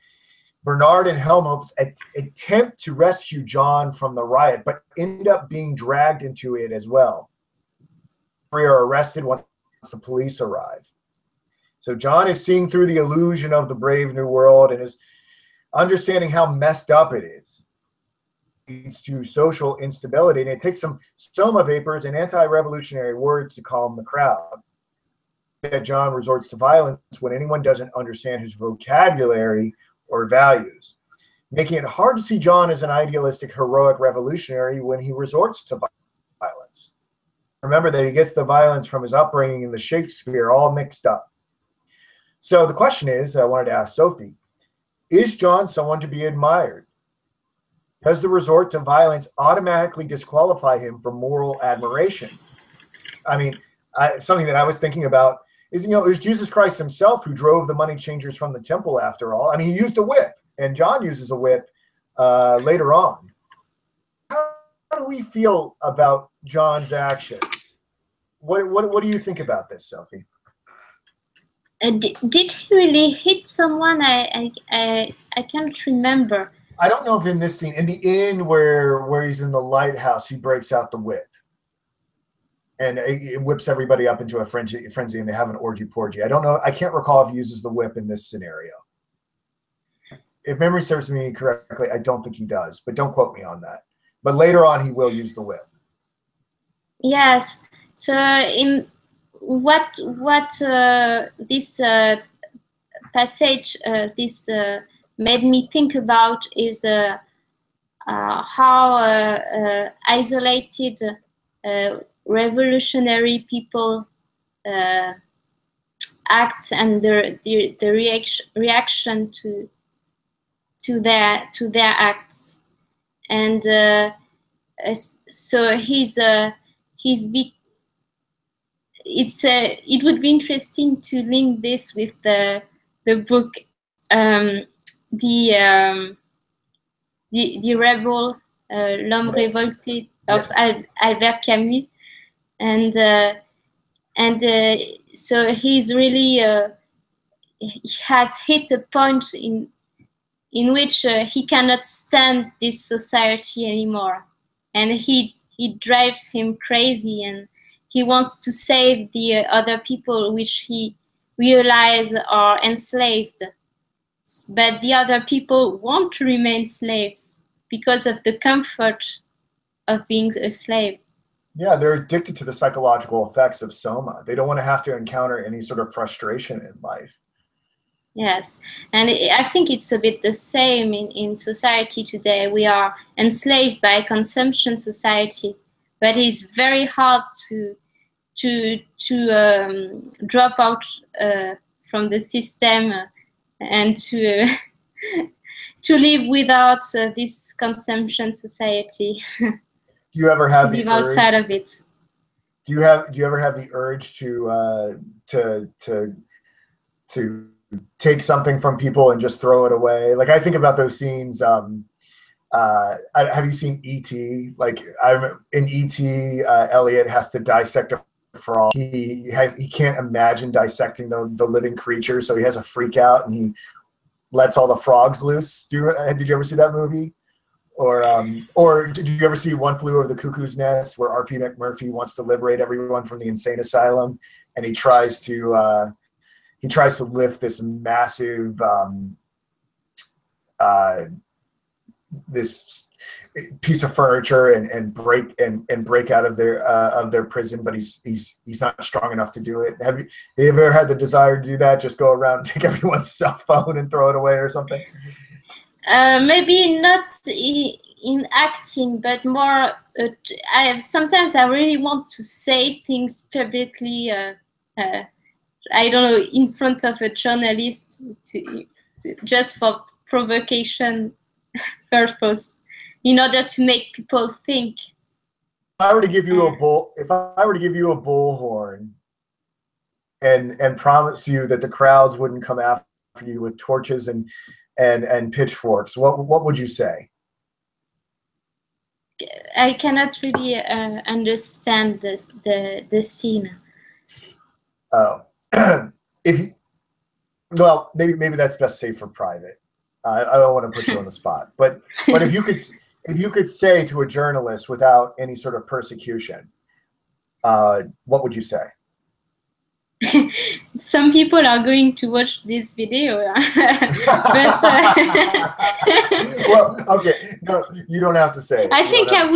Bernard and Helmholtz attempt to rescue John from the riot, but end up being dragged into it as well. They are arrested once the police arrive. So John is seeing through the illusion of the Brave New World and is understanding how messed up it is. It leads to social instability, and it takes some Soma vapors and anti-revolutionary words to calm the crowd. That John resorts to violence when anyone doesn't understand his vocabulary or values, making it hard to see John as an idealistic, heroic revolutionary when he resorts to violence. Remember that he gets the violence from his upbringing and the Shakespeare all mixed up. So the question is, I wanted to ask Sophie, is John someone to be admired? Does the resort to violence automatically disqualify him from moral admiration? I mean, something that I was thinking about is, it was Jesus Christ himself who drove the money changers from the temple after all. I mean, he used a whip, and John uses a whip later on. How do we feel about John's actions? What do you think about this, Sophie? Did he really hit someone? I can't remember. I don't know if in this scene, in the inn where he's in the lighthouse, he breaks out the whip. And it whips everybody up into a frenzy, and they have an orgy-porgy. I don't know. I can't recall if he uses the whip in this scenario. If memory serves me correctly, I don't think he does, but don't quote me on that. But later on, he will use the whip. Yes. So in what this passage made me think about is how isolated revolutionary people act, and the reaction to their acts. And so it would be interesting to link this with the book, the Rebel, L'Homme Révolté of Albert Camus, and so he's really he has hit a point in which he cannot stand this society anymore, and he drives him crazy, and he wants to save the other people which he realizes are enslaved. But the other people want to remain slaves because of the comfort of being a slave. Yeah, they're addicted to the psychological effects of soma. They don't want to have to encounter any sort of frustration in life. Yes, and I think it's a bit the same in society today. We are enslaved by a consumption society, but it's very hard to drop out from the system and to live without this consumption society. Do you ever have the urge outside of it? Do you ever have the urge to take something from people and just throw it away? Like, I think about those scenes. Have you seen E.T.? Like, in E.T., Elliot has to dissect a frog. He can't imagine dissecting the living creature, so he has a freak out and he lets all the frogs loose. Did you ever see that movie? Or did you ever see One Flew Over the Cuckoo's Nest, where R.P. McMurphy wants to liberate everyone from the insane asylum, and he tries to lift this massive this piece of furniture and break out of their prison, but he's not strong enough to do it. Have you ever had the desire to do that? Just go around and take everyone's cell phone and throw it away or something? Maybe not in acting, but more. Sometimes I really want to say things publicly. I don't know, in front of a journalist, just for provocation purpose, in order to make people think. If I were to give you a bullhorn and promise you that the crowds wouldn't come after you with torches and pitchforks, what would you say? I cannot really understand the scene. Oh, maybe that's best saved for private. I don't want to put you on the spot, but if you could say to a journalist without any sort of persecution, what would you say? Some people are going to watch this video, but well, okay, no, you don't have to say it. I think I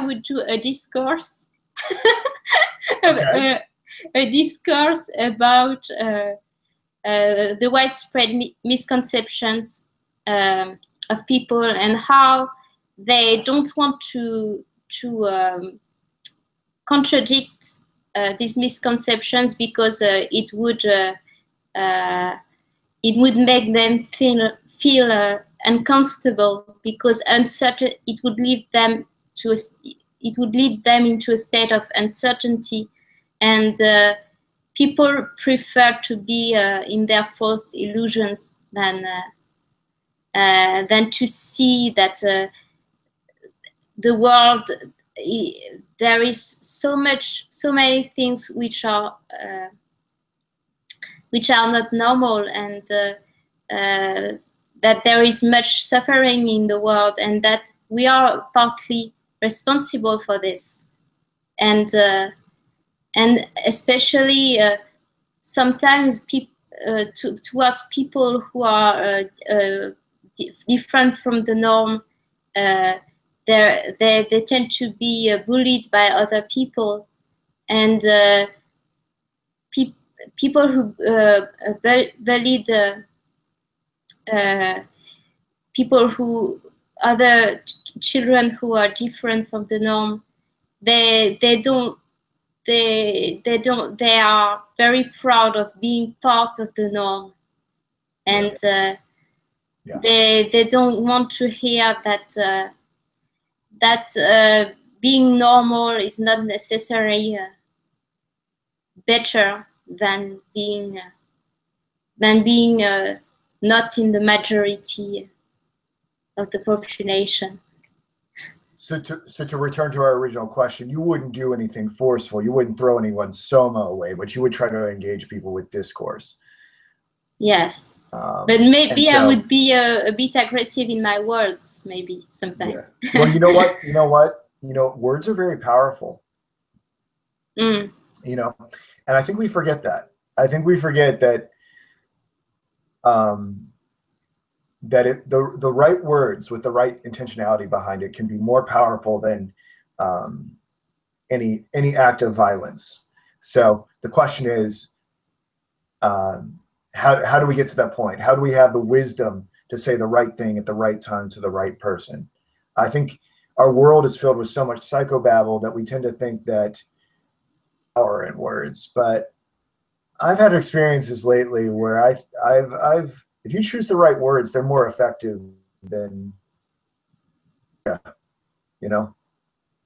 would do a discourse, okay. a discourse about the widespread misconceptions of people and how they don't want to contradict these misconceptions, because it would make them feel uncomfortable, because it would lead them into a state of uncertainty, and people prefer to be in their false illusions than to see that the world, there is so many things which are not normal, and that there is much suffering in the world, and that we are partly responsible for this, and especially sometimes towards people who are different from the norm. They tend to be bullied by other people, and people who bullied people who other children who are different from the norm, they are very proud of being part of the norm, and they don't want to hear that being normal is not necessarily better than being not in the majority of the population. So to return to our original question, you wouldn't do anything forceful. You wouldn't throw anyone's soma away, but you would try to engage people with discourse. Yes. But maybe I would be a bit aggressive in my words, maybe sometimes. Yeah. Well, you know what? Words are very powerful. And I think we forget that. I think we forget that the right words with the right intentionality behind it can be more powerful than any act of violence. So the question is, how do we get to that point? How do we have the wisdom to say the right thing at the right time to the right person? I think our world is filled with so much psychobabble that we tend to think that power in words. But I've had experiences lately where I've if you choose the right words, they're more effective than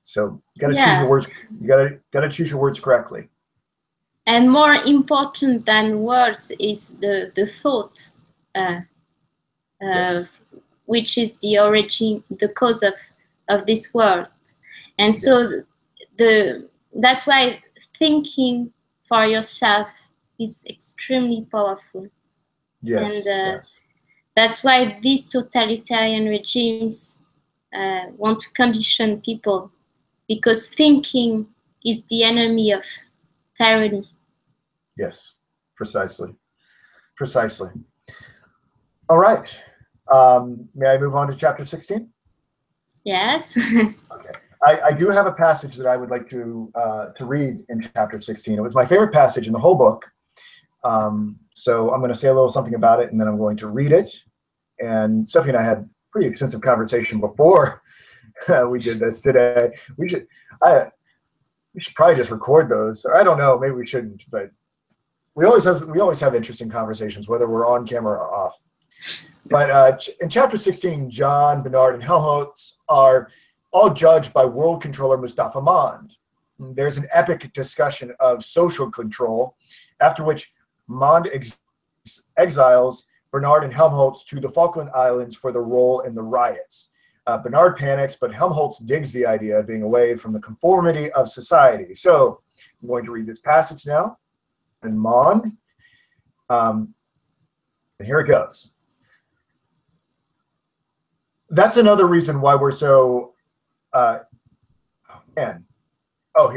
So you got to choose your words. You got to choose your words correctly. And more important than words is the thought, which is the origin, the cause of this world. And so that's why thinking for yourself is extremely powerful. Yes. And that's why these totalitarian regimes want to condition people, because thinking is the enemy of tyranny. Yes, precisely. All right. May I move on to chapter 16? Yes. Okay. I do have a passage that I would like to read in chapter 16. It was my favorite passage in the whole book. So I'm going to say a little something about it, and then I'm going to read it. And Sophie and I had pretty extensive conversation before we did this today. We should probably just record those. Or I don't know, maybe we shouldn't, but we always have interesting conversations, whether we're on camera or off. But in chapter 16, John, Bernard, and Helmholtz are all judged by world controller Mustafa Mond. There's an epic discussion of social control, after which Mond exiles Bernard and Helmholtz to the Falkland Islands for their role in the riots. Bernard panics, but Helmholtz digs the idea of being away from the conformity of society. So I'm going to read this passage now. And Mond, and here it goes. That's another reason why we're so, here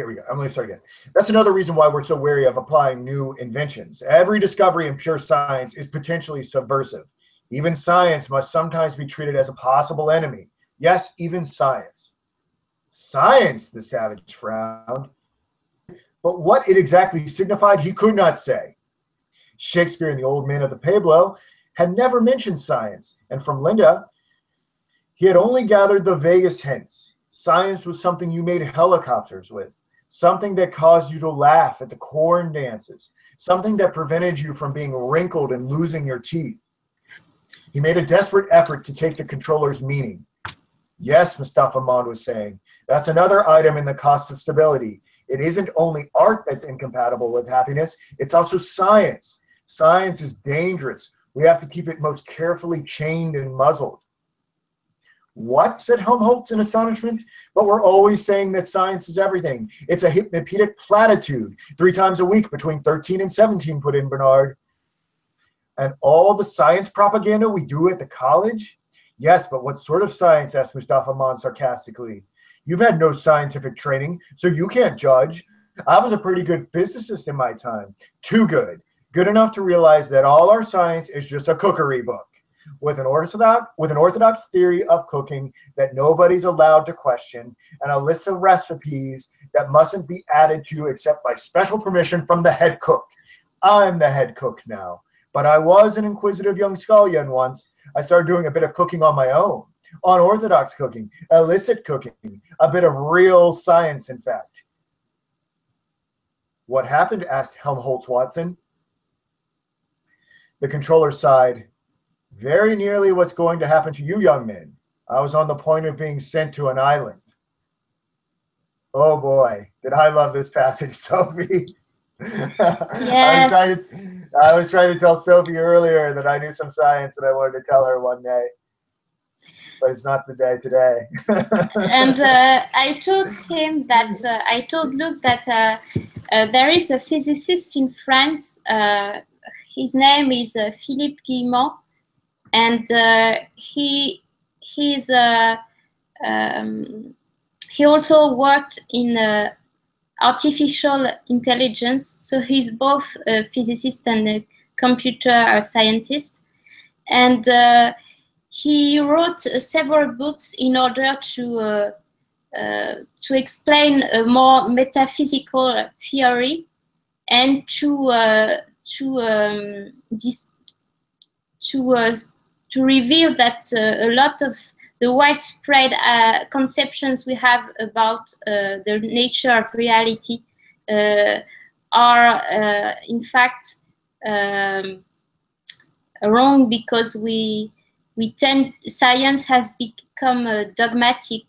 we go. I'm going to start again. That's another reason why we're so wary of applying new inventions. Every discovery in pure science is potentially subversive. Even science must sometimes be treated as a possible enemy. Yes, even science. Science, the savage frowned. But what it exactly signified, he could not say. Shakespeare and the Old Man of the Pueblo had never mentioned science, and from Linda, he had only gathered the vaguest hints. Science was something you made helicopters with, something that caused you to laugh at the corn dances, something that prevented you from being wrinkled and losing your teeth. He made a desperate effort to take the controller's meaning. Yes, Mustafa Mond was saying, that's another item in the cost of stability. It isn't only art that's incompatible with happiness, it's also science. Science is dangerous. We have to keep it most carefully chained and muzzled. What? Said Helmholtz in astonishment. But we're always saying that science is everything. It's a hypnopedic platitude. 3 times a week between 13 and 17, put in Bernard. And all the science propaganda we do at the college? Yes, but what sort of science? Asked Mustafa Mond sarcastically. You've had no scientific training, so you can't judge. I was a pretty good physicist in my time. Too good. Good enough to realize that all our science is just a cookery book with an orthodox theory of cooking that nobody's allowed to question, and a list of recipes that mustn't be added to except by special permission from the head cook. I'm the head cook now, but I was an inquisitive young scullion once. I started doing a bit of cooking on my own. unorthodox cooking, illicit cooking, a bit of real science, in fact. What happened? Asked Helmholtz Watson. The controller sighed. Very nearly what's going to happen to you young men. I was on the point of being sent to an island. Oh boy, did I love this passage, Sophie. Yes. I was trying to tell Sophie earlier that I knew some science and I wanted to tell her one day. But it's not the day today. And I told him that, I told Luke that there is a physicist in France. His name is Philippe Guillemot. And he also worked in artificial intelligence. So he's both a physicist and a computer scientist. And he wrote several books in order to explain a more metaphysical theory and to reveal that a lot of the widespread conceptions we have about the nature of reality are in fact wrong, because science has become dogmatic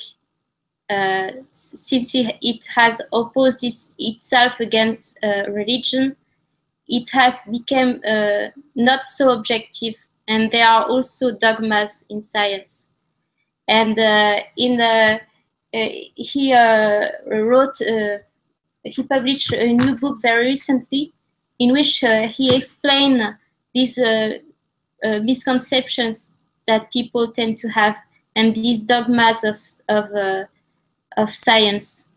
since it has opposed itself against religion. It has become not so objective, and there are also dogmas in science. And he published a new book very recently, in which he explained these misconceptions that people tend to have, and these dogmas of science.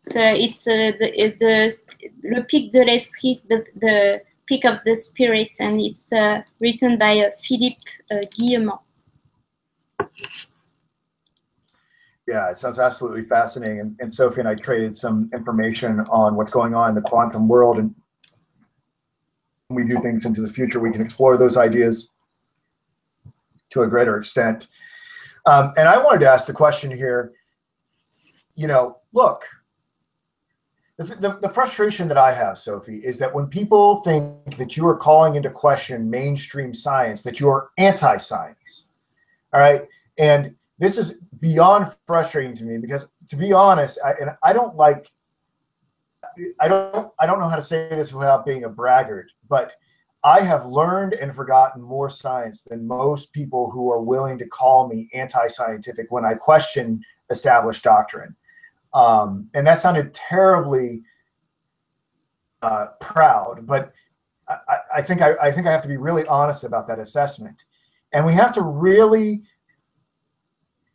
So it's Le Pic de l'Esprit, the Pic of the Spirit, and it's written by Philippe Guillemot. Yeah, it sounds absolutely fascinating. And Sophie and I traded some information on what's going on in the quantum world. And when we do things into the future, we can explore those ideas to a greater extent. And I wanted to ask the question here, look, the frustration that I have, Sophie, is that when people think that you are calling into question mainstream science, that you are anti-science, all right? And this is beyond frustrating to me, because, to be honest, I don't know how to say this without being a braggart, but I have learned and forgotten more science than most people who are willing to call me anti-scientific when I question established doctrine. And that sounded terribly proud, but I think I have to be really honest about that assessment. And we have to really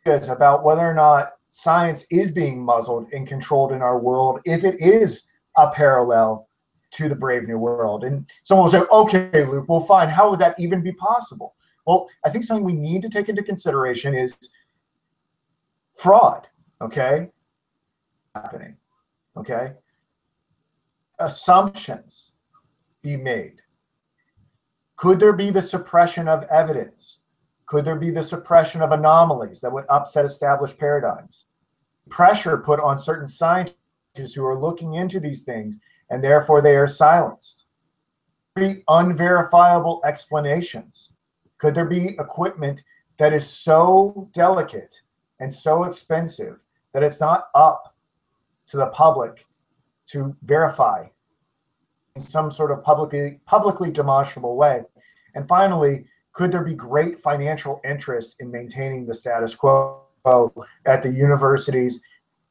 about whether or not science is being muzzled and controlled in our world, if it is a parallel to the Brave New World. And someone will say, okay, Luke, well, fine. How would that even be possible? Well, I think something we need to take into consideration is fraud, okay? Happening, okay? Assumptions be made. Could there be the suppression of evidence? Could there be the suppression of anomalies that would upset established paradigms? Pressure put on certain scientists who are looking into these things, and therefore they are silenced. Unverifiable explanations. Could there be equipment that is so delicate and so expensive that it's not up to the public to verify in some sort of publicly demonstrable way? And finally, could there be great financial interest in maintaining the status quo at the universities,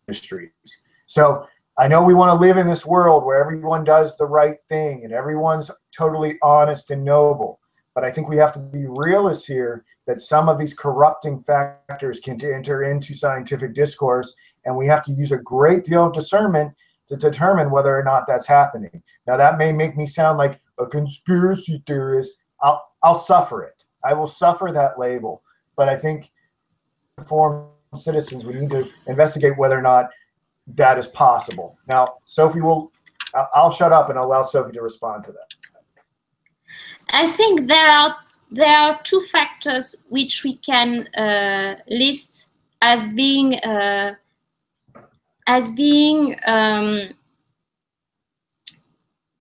industries? So I know we want to live in this world where everyone does the right thing and everyone's totally honest and noble. But I think we have to be realists here that some of these corrupting factors can enter into scientific discourse, and we have to use a great deal of discernment to determine whether or not that's happening. Now, that may make me sound like a conspiracy theorist. I'll suffer it. I will suffer that label. But I think, informed citizens, we need to investigate whether or not that is possible. Now, Sophie I'll shut up and allow Sophie to respond to that. I think there are two factors which we can list as being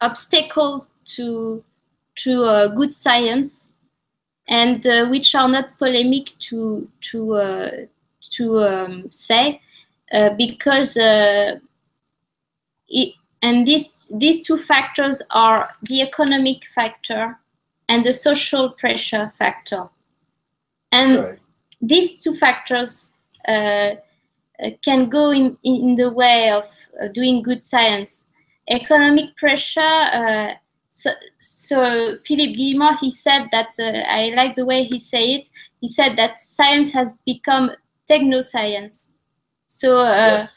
obstacle to good science, and which are not polemic to say, because these two factors are the economic factor and the social pressure factor. And Right. these two factors can go in the way of doing good science. Economic pressure, so Philip Guillemot, he said that, I like the way he said it, he said that science has become techno-science. So Yes.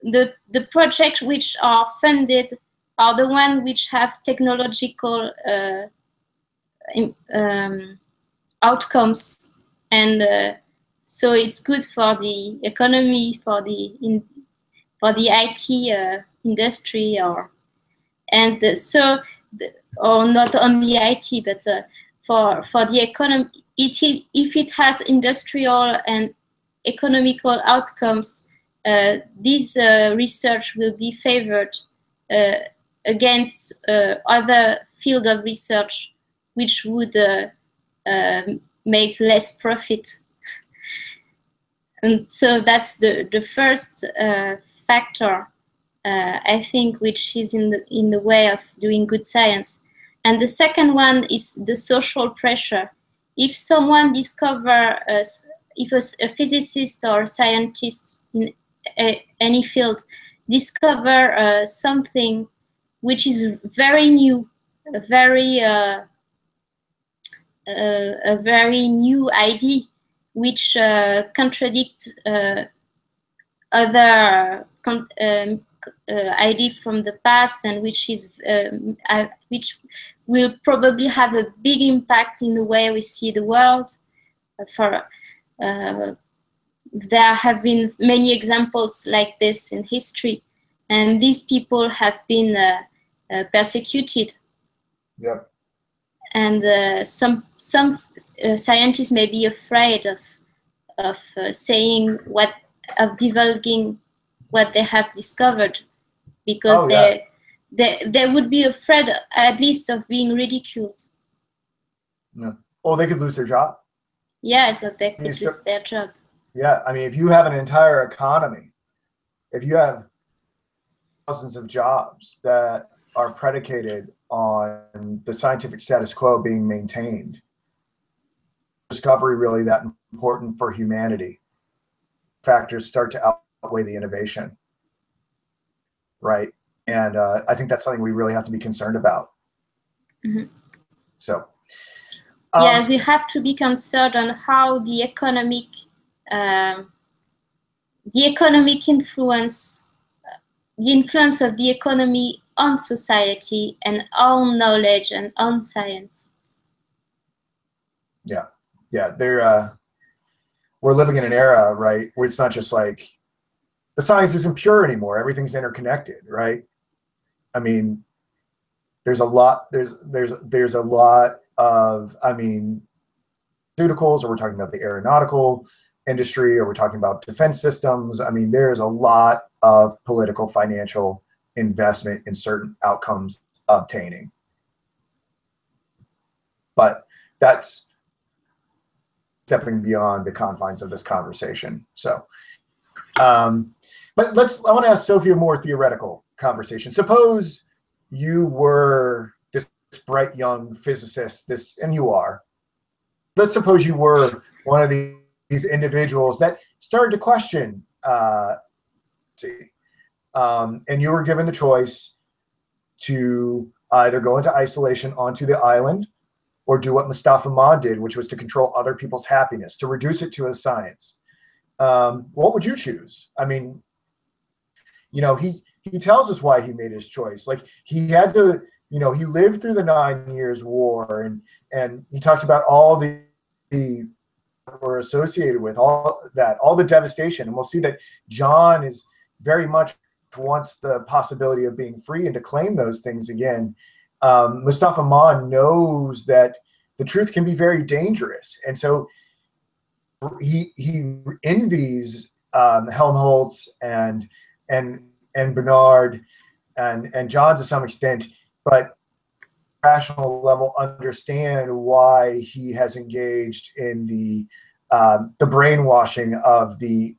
the projects which are funded are the ones which have technological outcomes, and so it's good for the economy, for the IT industry, or not only IT, but for the economy, if it has industrial and economical outcomes, this research will be favored against other field of research which would make less profit. And so that's the first factor, I think, which is in the way of doing good science. And the second one is the social pressure. If someone if a physicist or a scientist in any field discover something which is very new, a very new idea, which contradict other idea from the past, and which will probably have a big impact in the way we see the world. There have been many examples like this in history, and these people have been persecuted. Yep. And some scientists may be afraid of divulging what they have discovered, because they would be afraid, at least, of being ridiculed. Yeah. Or they could lose their job. Yeah, so they could lose their job. Yeah, I mean, if you have an entire economy, if you have thousands of jobs that are predicated on the scientific status quo being maintained, discovery really that important for humanity, factors start to outweigh the innovation, right? And I think that's something we really have to be concerned about. Mm-hmm. So yes, we have to be concerned on how the influence, the influence of the economy on society and on knowledge and on science. Yeah, we're living in an era, right, where it's not just like the science isn't pure anymore. Everything's interconnected, right? I mean, there's a lot of, I mean, pharmaceuticals, or we're talking about the aeronautical industry, or we're talking about defense systems. I mean, there's a lot of political, financial investment in certain outcomes obtaining. But that's stepping beyond the confines of this conversation. So, but I want to ask Sophie a more theoretical conversation. Suppose you were this bright young physicist, and you are. Let's suppose you were one of these individuals that started to question, and you were given the choice to either go into isolation onto the island, or do what Mustafa Ahmad did, which was to control other people's happiness, to reduce it to a science. What would you choose? I mean, you know, he tells us why he made his choice. Like, he had to, you know, he lived through the 9 Years' War, and he talks about all the were associated with all the devastation. And we'll see that John is very much wants the possibility of being free and to claim those things again. Mustafa Mann knows that the truth can be very dangerous, and so he envies Helmholtz and Bernard and John to some extent, but rational level understand why he has engaged in the brainwashing of the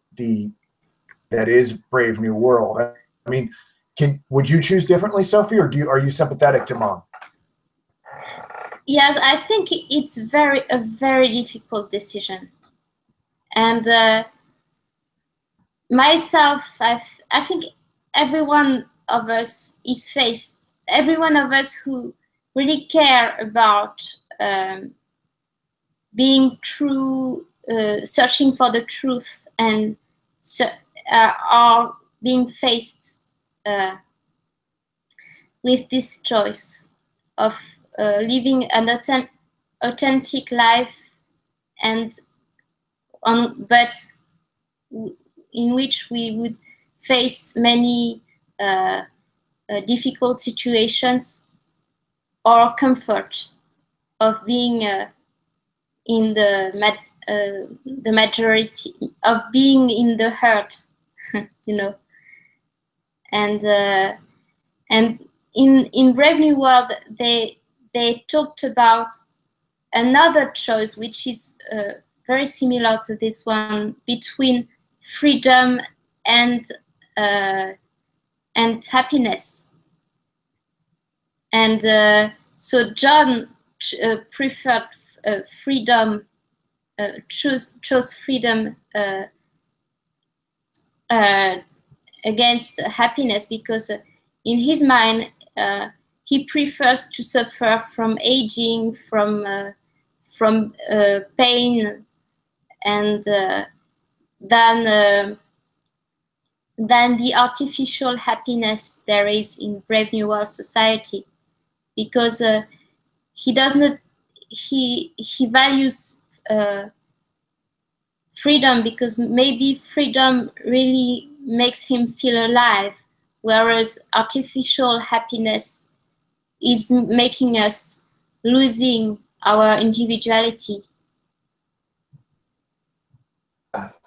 that is Brave New World. I mean, would you choose differently, Sophie, or are you sympathetic to Mann? Yes, I think it's a very difficult decision, and myself, I think every one of us is faced. Every one of us who really care about being true, searching for the truth, and are being faced with this choice of living an authentic life, but in which we would face many difficult situations, or comfort of being in the majority, of being in the herd, you know. And in Brave New World, they talked about another choice, which is very similar to this one, between freedom and happiness. And so John preferred freedom, chose freedom against happiness, because in his mind he prefers to suffer from aging, from pain, and than the artificial happiness there is in Brave New World society, because he does not. He values freedom because maybe freedom really makes him feel alive, whereas artificial happiness is making us losing our individuality.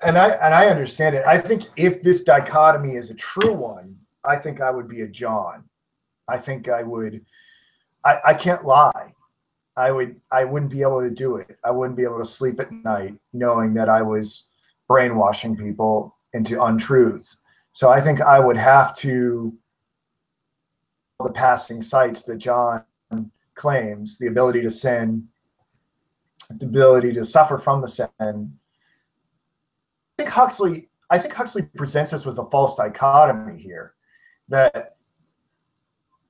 And I understand it. I think if this dichotomy is a true one, I think I would be a John. I think I would. I can't lie. I wouldn't be able to do it. I wouldn't be able to sleep at night knowing that I was brainwashing people into untruths. So I think I would have to, the passing sights that John claims, the ability to sin, the ability to suffer from the sin. I think Huxley presents us with a false dichotomy here, that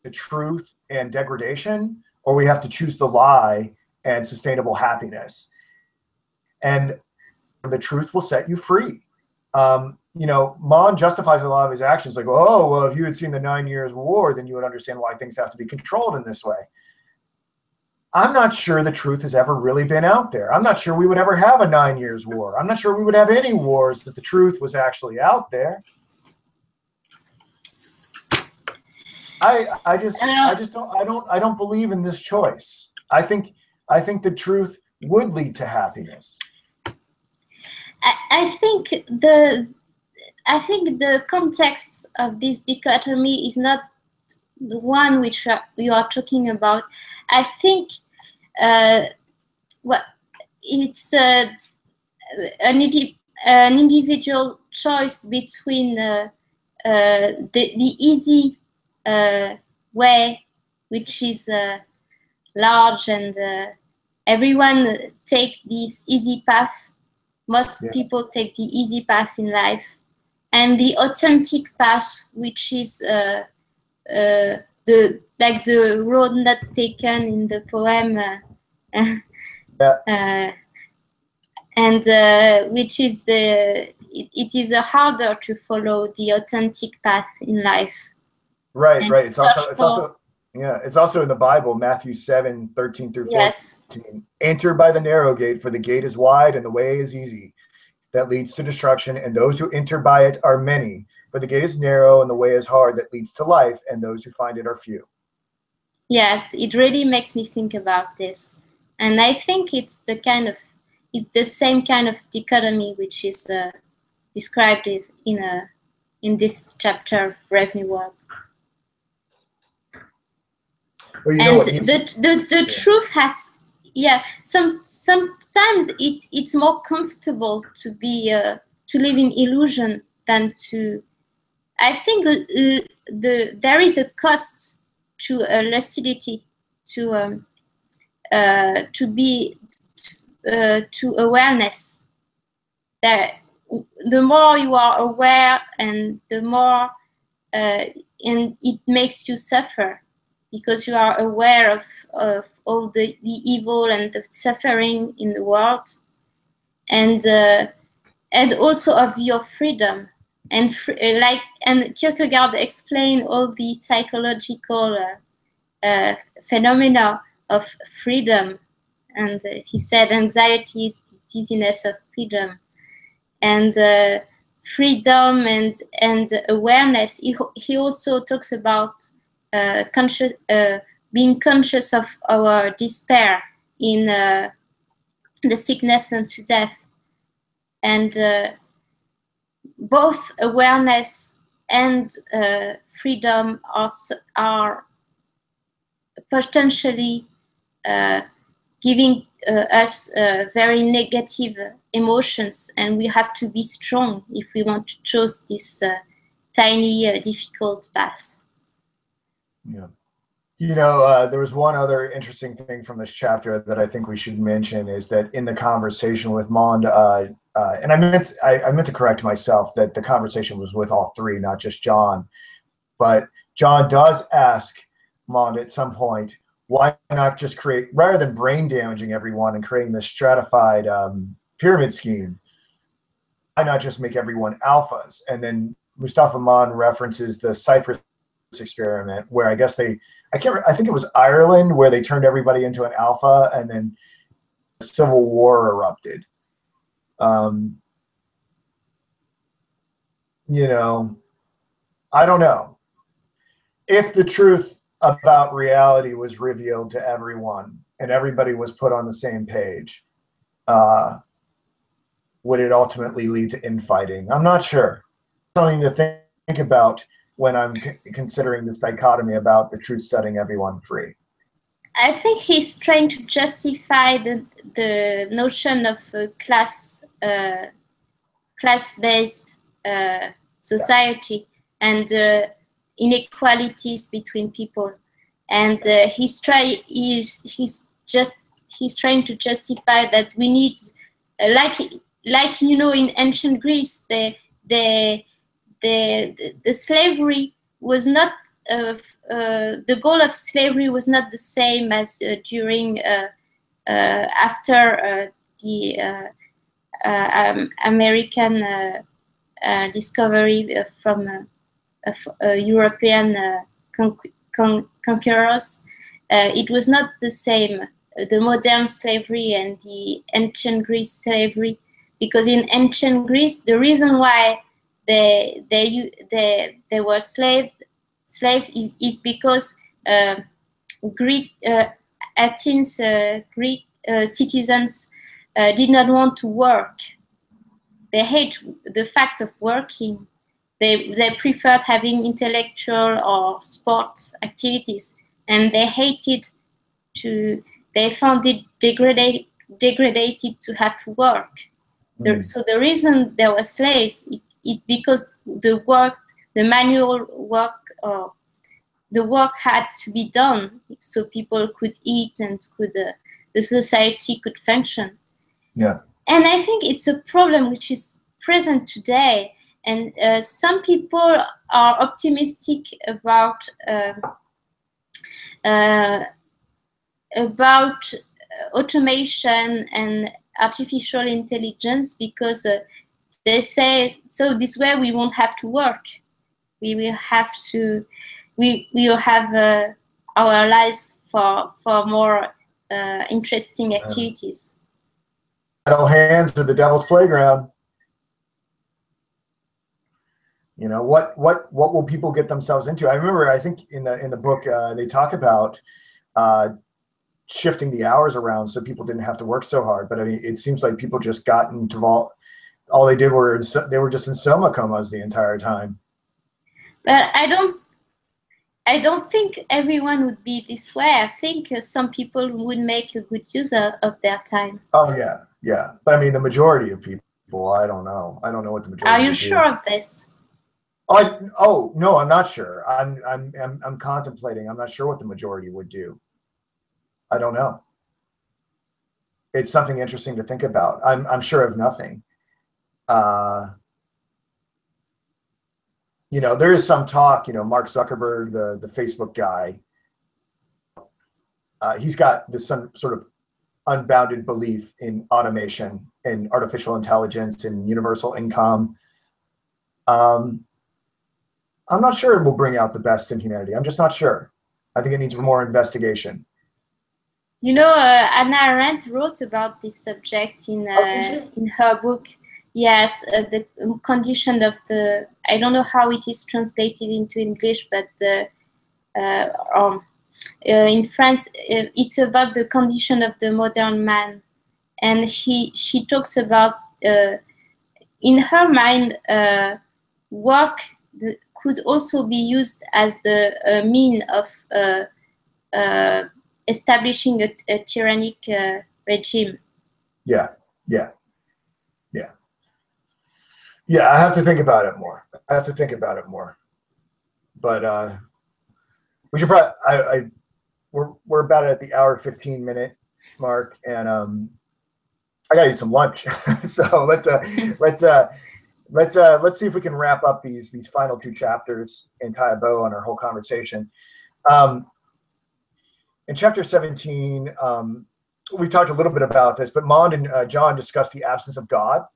the truth and degradation, or we have to choose the lie and sustainable happiness. And the truth will set you free. You know, Mann justifies a lot of his actions like, oh, well, if you had seen the 9 Years' War, then you would understand why things have to be controlled in this way. I'm not sure the truth has ever really been out there. I'm not sure we would ever have a 9 Years' War. I'm not sure we would have any wars if the truth was actually out there. I don't believe in this choice. I think the truth would lead to happiness. I think the context of this dichotomy is not the one which we are talking about. I think it's an individual choice between the easy way, which is large, and everyone take this easy path. Most people take the easy path in life, and the authentic path, which is the road not taken in the poem, and which is it is harder to follow the authentic path in life. Right, right. It's also in the Bible, Matthew 7:13 through 14. Yes. Enter by the narrow gate, for the gate is wide and the way is easy that leads to destruction, and those who enter by it are many. For the gate is narrow and the way is hard that leads to life, and those who find it are few. Yes, it really makes me think about this, and I think it's the same kind of dichotomy which is described in this chapter of Brave New World. Well, you and know what the truth has, sometimes it's more comfortable to be to live in illusion than to. I think there is a cost to lucidity, to awareness. That the more you are aware, and the more and it makes you suffer, because you are aware of all the evil and the suffering in the world, and also of your freedom. And and Kierkegaard explained all the psychological phenomena of freedom, and he said anxiety is the dizziness of freedom, and freedom and awareness. He also talks about being conscious of our despair in the sickness unto death, and both awareness and freedom are potentially giving us very negative emotions, and we have to be strong if we want to choose this tiny, difficult path. Yeah. You know, there was one other interesting thing from this chapter that I think we should mention, is that in the conversation with Mond, and I meant to correct myself that the conversation was with all three, not just John, but John does ask Mond at some point, why not just create, rather than brain damaging everyone and creating this stratified pyramid scheme, why not just make everyone alphas? And then Mustafa Mond references the Cyprus experiment, where I guess I think it was Ireland, where they turned everybody into an alpha, and then a civil war erupted. You know, I don't know. If the truth about reality was revealed to everyone and everybody was put on the same page, would it ultimately lead to infighting? I'm not sure. Something to think about when I'm considering this dichotomy about the truth setting everyone free. I think he's trying to justify the notion of class-based society and inequalities between people, and he's trying to justify that we need, like you know, in ancient Greece, the slavery was not the goal of slavery was not the same as during after the American discovery from European conquerors. It was not the same, the modern slavery and the ancient Greece slavery, because in ancient Greece, the reason why they were slaves is because Athens Greek citizens did not want to work. They hate the fact of working. They preferred having intellectual or sports activities, and they found it degraded to have to work. So the reason there were slaves, it because the manual work, the work had to be done so people could eat and the society could function. Yeah. And I think it's a problem which is present today. And some people are optimistic about automation and artificial intelligence, because they say, so this way we won't have to work. We will have our lives for more interesting activities. Idle hands are the devil's playground. You know, what will people get themselves into? I remember, I think in the book they talk about shifting the hours around so people didn't have to work so hard. But I mean, it seems like people just got into all they did were they were just in soma comas the entire time. But I don't think everyone would be this way. I think some people would make a good use of their time. Oh yeah, yeah. But I mean, the majority of people, I don't know. I don't know what the majority. Are you sure of this? Oh no, I'm not sure. I'm contemplating. I'm not sure what the majority would do. I don't know. It's something interesting to think about. I'm sure of nothing. You know, there is some talk. You know, Mark Zuckerberg, the Facebook guy, he's got this some sort of unbounded belief in automation and artificial intelligence and universal income. I'm not sure it will bring out the best in humanity. I'm just not sure. I think it needs more investigation. You know, Hannah Arendt wrote about this subject in her book. Yes, the condition of the, I don't know how it is translated into English, but in France, it's about the condition of the modern man. And she talks about, in her mind, work could also be used as the mean of establishing a tyrannic regime. Yeah. I have to think about it more. But we should probably. We're about at the hour 15-minute mark, and I gotta eat some lunch. So let's see if we can wrap up these final two chapters and tie a bow on our whole conversation. In chapter 17, we talked a little bit about this, but Maud and John discussed the absence of God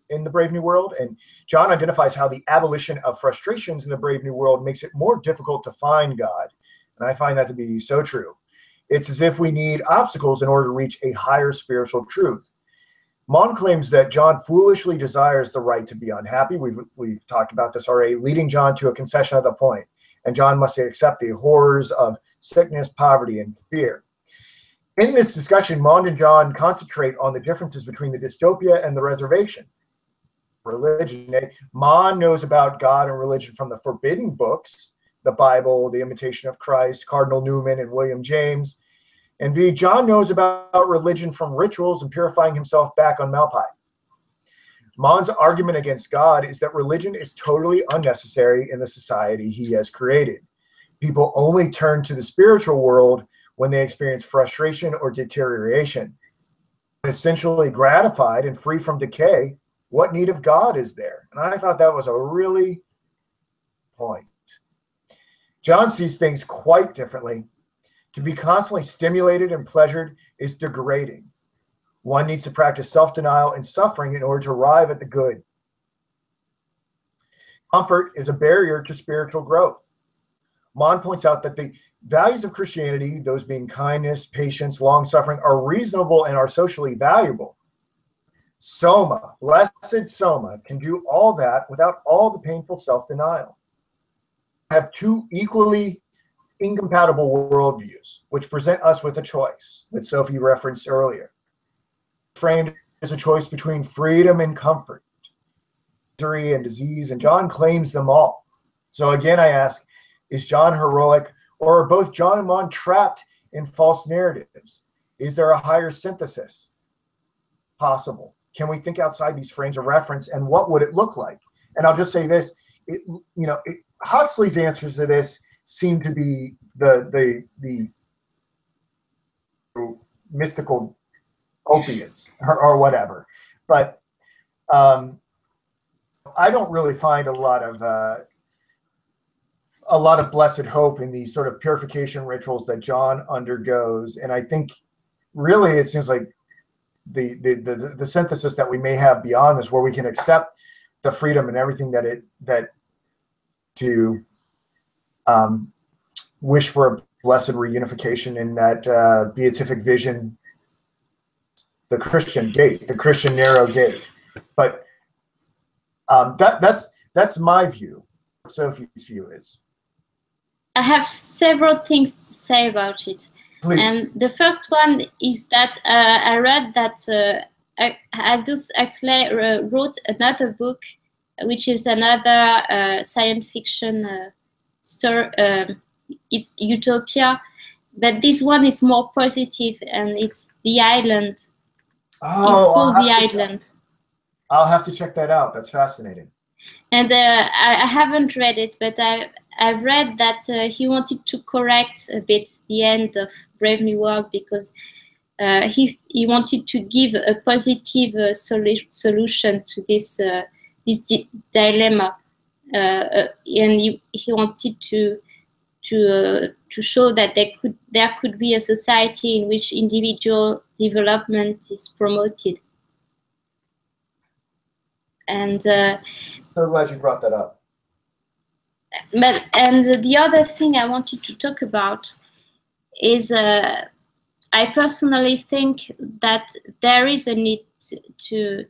in the Brave New World, and John identifies how the abolition of frustrations in the Brave New World makes it more difficult to find God, and I find that to be so true. It's as if we need obstacles in order to reach a higher spiritual truth. Maud claims that John foolishly desires the right to be unhappy. We've talked about this already, leading John to a concession at the point, and John must accept the horrors of sickness, poverty, and fear. In this discussion, Maud and John concentrate on the differences between the dystopia and the reservation. Religion. Maud knows about God and religion from the forbidden books, the Bible, The Imitation of Christ, Cardinal Newman, and William James. And B, John knows about religion from rituals and purifying himself back on Malpai. Maud's argument against God is that religion is totally unnecessary in the society he has created. People only turn to the spiritual world when they experience frustration or deterioration. Essentially gratified and free from decay, what need of God is there? And I thought that was a really point. John sees things quite differently. To be constantly stimulated and pleasured is degrading. One needs to practice self-denial and suffering in order to arrive at the good. Comfort is a barrier to spiritual growth. Maud points out that the values of Christianity, those being kindness, patience, long-suffering, are reasonable and are socially valuable. Soma, blessed Soma, can do all that without all the painful self-denial. Have two equally incompatible worldviews, which present us with a choice that Sophie referenced earlier. Framed as a choice between freedom and comfort, misery and disease, and John claims them all. So again, I ask, is John heroic, or are both John and Maud trapped in false narratives? Is there a higher synthesis possible? Can we think outside these frames of reference, and what would it look like? And I'll just say this, Huxley's answers to this seem to be the mystical opiates or whatever, but I don't really find a lot of blessed hope in these sort of purification rituals that John undergoes, and I think really it seems like the synthesis that we may have beyond this, where we can accept the freedom and everything that to wish for a blessed reunification in that beatific vision, the Christian gate, the Christian narrow gate. But that's That's my view. What Sophie's view is. I have several things to say about it. Please. And the first one is that I read that Aldous Huxley wrote another book, which is another science fiction story. It's Utopia, but this one is more positive, and it's The Island. Oh, it's called The Island. I'll have to check that out. That's fascinating. And I haven't read it, but I've read that he wanted to correct a bit the end of Brave New World, because he wanted to give a positive solution to this dilemma, and he wanted to show that there could be a society in which individual development is promoted. And so glad you brought that up. And the other thing I wanted to talk about is I personally think that there is a need to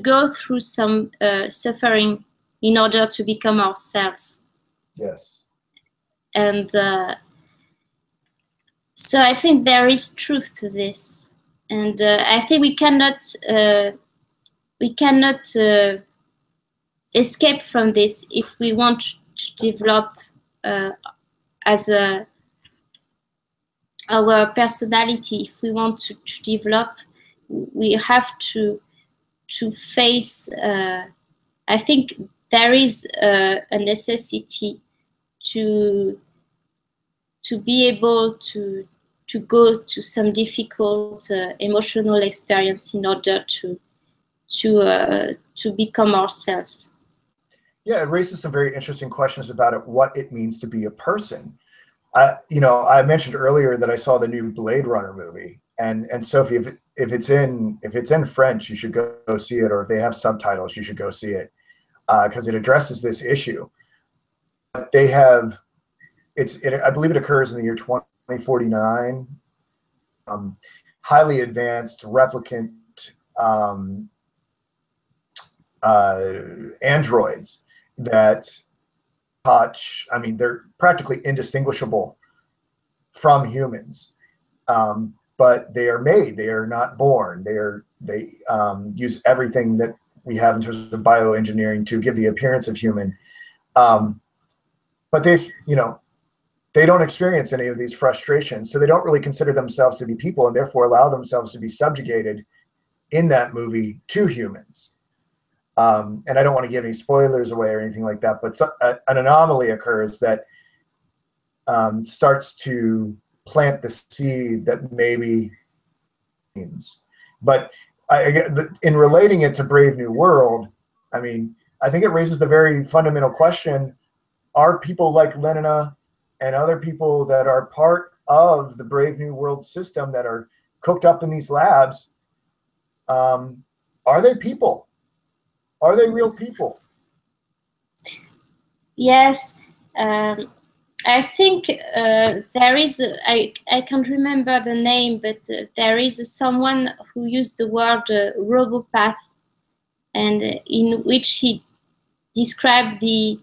go through some suffering in order to become ourselves. Yes. And so I think there is truth to this, and I think we cannot escape from this if we want to develop as our personality. If we want to develop, we have to face. I think there is a necessity to be able to go to some difficult emotional experience in order to become ourselves. Yeah, it raises some very interesting questions about what it means to be a person. I mentioned earlier that I saw the new Blade Runner movie, and Sophie, if it's in French, you should go see it, or if they have subtitles, you should go see it, because it addresses this issue. They have, I believe it occurs in the year 2049. Highly advanced replicant androids that touch. I mean, they're practically indistinguishable from humans, but they are made. They are not born. They use everything that we have in terms of bioengineering to give the appearance of human. But they don't experience any of these frustrations, so they don't really consider themselves to be people, and therefore allow themselves to be subjugated in that movie to humans. And I don't want to give any spoilers away or anything like that, but an anomaly occurs that starts to plant the seed that maybe means. But in relating it to Brave New World, I mean, I think it raises the very fundamental question: are people like Lenina and other people that are part of the Brave New World system that are cooked up in these labs, are they people? Are they real people? Yes, I think there is. I can't remember the name, but there is someone who used the word robopath, and in which he described the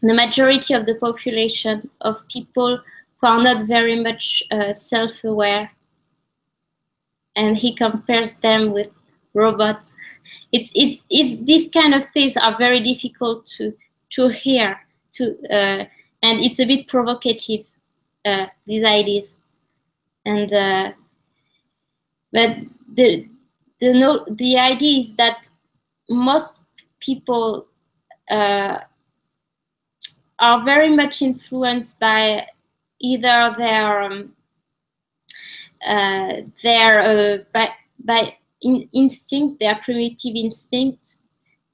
majority of the population of people who are not very much self-aware, and he compares them with robots. It's these kind of things are very difficult to hear, and it's a bit provocative, these ideas, and but the idea is that most people are very much influenced by either by instinct, their primitive instinct,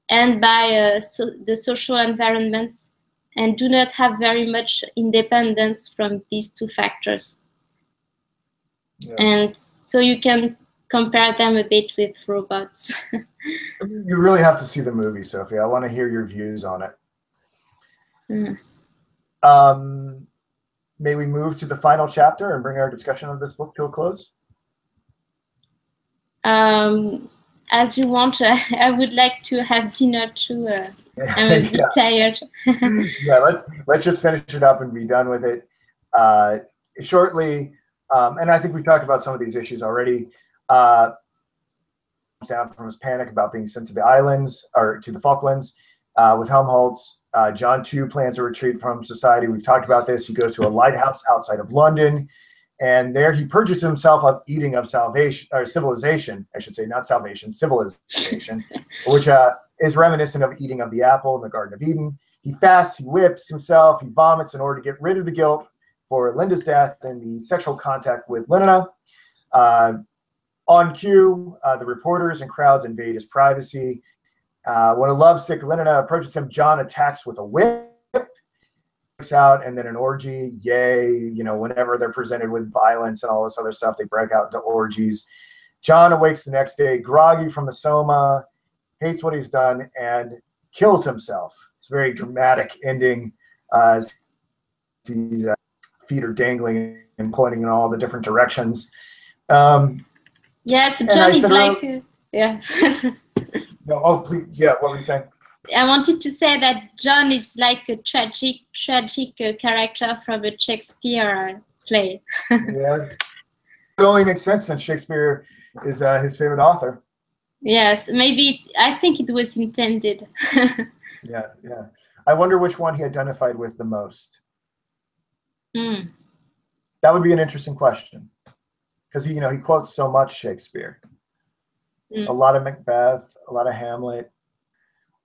and by the social environments, and do not have very much independence from these two factors. Yeah. And so you can compare them a bit with robots. You really have to see the movie, Sophie. I want to hear your views on it. May we move to the final chapter and bring our discussion of this book to a close? as you want. I would like to have dinner too. I'm a bit tired. Yeah, let's just finish it up and be done with it shortly. And I think we've talked about some of these issues already. Down from his panic about being sent to the islands or to the Falklands with Helmholtz. John too plans a retreat from society. We've talked about this. He goes to a lighthouse outside of London, and there he purges himself of eating of salvation or civilization. I should say, not salvation, civilization, which is reminiscent of eating of the apple in the Garden of Eden. He fasts, he whips himself, he vomits in order to get rid of the guilt for Linda's death and the sexual contact with Linda. On cue, the reporters and crowds invade his privacy. When a lovesick Linda approaches him, John attacks with a whip, breaks out, and then an orgy. Yay! You know, whenever they're presented with violence and all this other stuff, they break out into orgies. John awakes the next day, groggy from the soma, hates what he's done, and kills himself. It's a very dramatic ending as his feet are dangling and pointing in all the different directions. Yes, John is like, yeah. No, oh, please, yeah, what were you saying? I wanted to say that John is like a tragic character from a Shakespeare play. Yeah, it only makes sense since Shakespeare is his favorite author. Yes, maybe I think it was intended. Yeah. I wonder which one he identified with the most. That would be an interesting question. Because he quotes so much Shakespeare, a lot of Macbeth, a lot of Hamlet,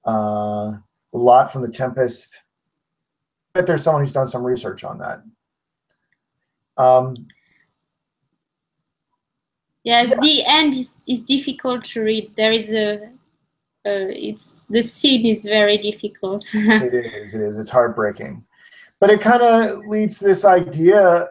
a lot from The Tempest. I bet there's someone who's done some research on that. Yes, the end is difficult to read. There is the scene is very difficult. It is. It's heartbreaking, but it kind of leads to this idea.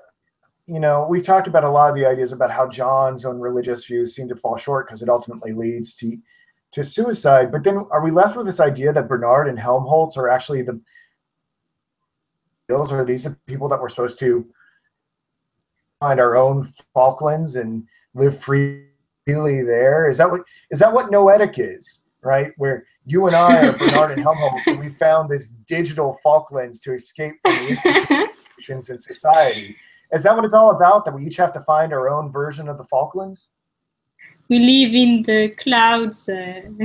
We've talked about a lot of the ideas about how John's own religious views seem to fall short because it ultimately leads to suicide. But then are we left with this idea that Bernard and Helmholtz are actually are these the people that we're supposed to find our own Falklands and live freely there? Is that what Noetic is, right? Where you and I are Bernard and Helmholtz, and we found this digital Falklands to escape from the institutions in society. Is that what it's all about, that we each have to find our own version of the Falklands? We live in the clouds, and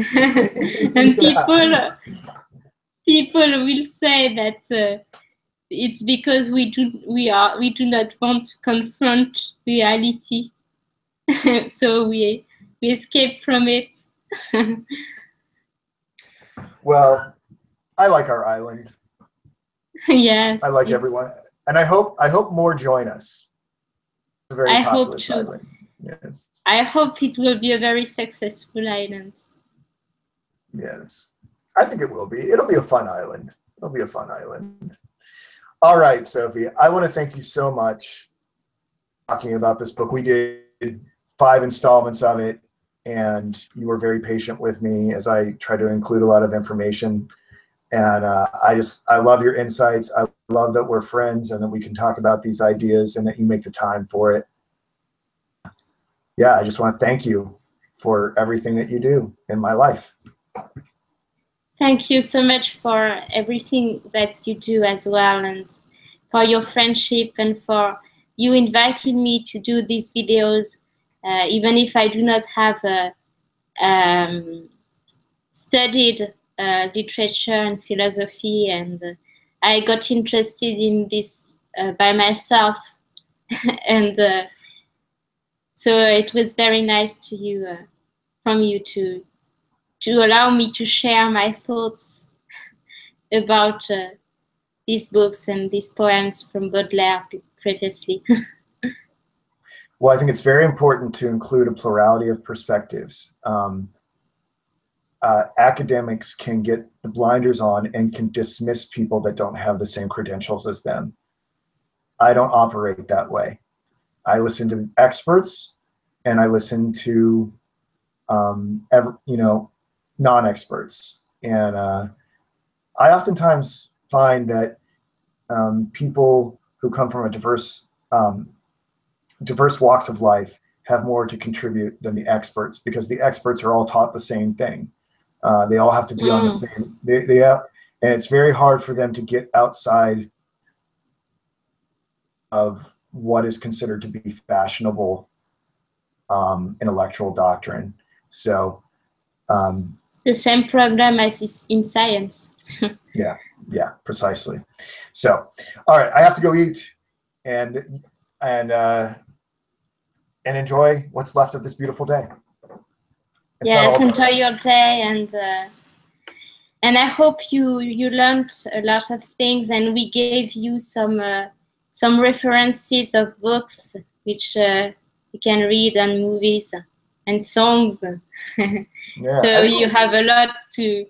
people will say that it's because we do not want to confront reality, so we escape from it. Well, I like our island. Yes, I like everyone. And I hope more join us. It's a very popular island. Yes. I hope it will be a very successful island. Yes. I think it will be. It'll be a fun island. All right, Sophie. I want to thank you so much for talking about this book. We did 5 installments of it, and you were very patient with me as I tried to include a lot of information. And I love your insights. I love that we're friends and that we can talk about these ideas and that you make the time for it. Yeah, I just want to thank you for everything that you do in my life. Thank you so much for everything that you do as well, and for your friendship, and for you inviting me to do these videos, even if I do not have studied literature and philosophy, and I got interested in this by myself. And so it was very nice from you to allow me to share my thoughts about these books and these poems from Baudelaire previously. Well, I think it's very important to include a plurality of perspectives. Academics can get the blinders on and can dismiss people that don't have the same credentials as them. I don't operate that way. I listen to experts, and I listen to non-experts. And I oftentimes find that people who come from a diverse walks of life have more to contribute than the experts, because the experts are all taught the same thing. They all have to be on the same. They have, and it's very hard for them to get outside of what is considered to be fashionable intellectual doctrine. So the same problem as in science. yeah, precisely. So, all right, I have to go eat and enjoy what's left of this beautiful day. Yes, enjoy your day, and I hope you learned a lot of things, and we gave you some references of books which you can read, and movies and songs. So you have a lot to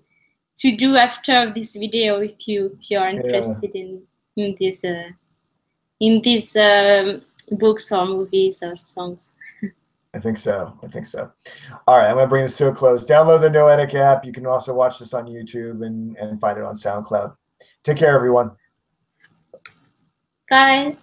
do after this video if you are interested in these books or movies or songs. I think so. All right, I'm going to bring this to a close. Download the Noetic app. You can also watch this on YouTube and find it on SoundCloud. Take care, everyone. Bye.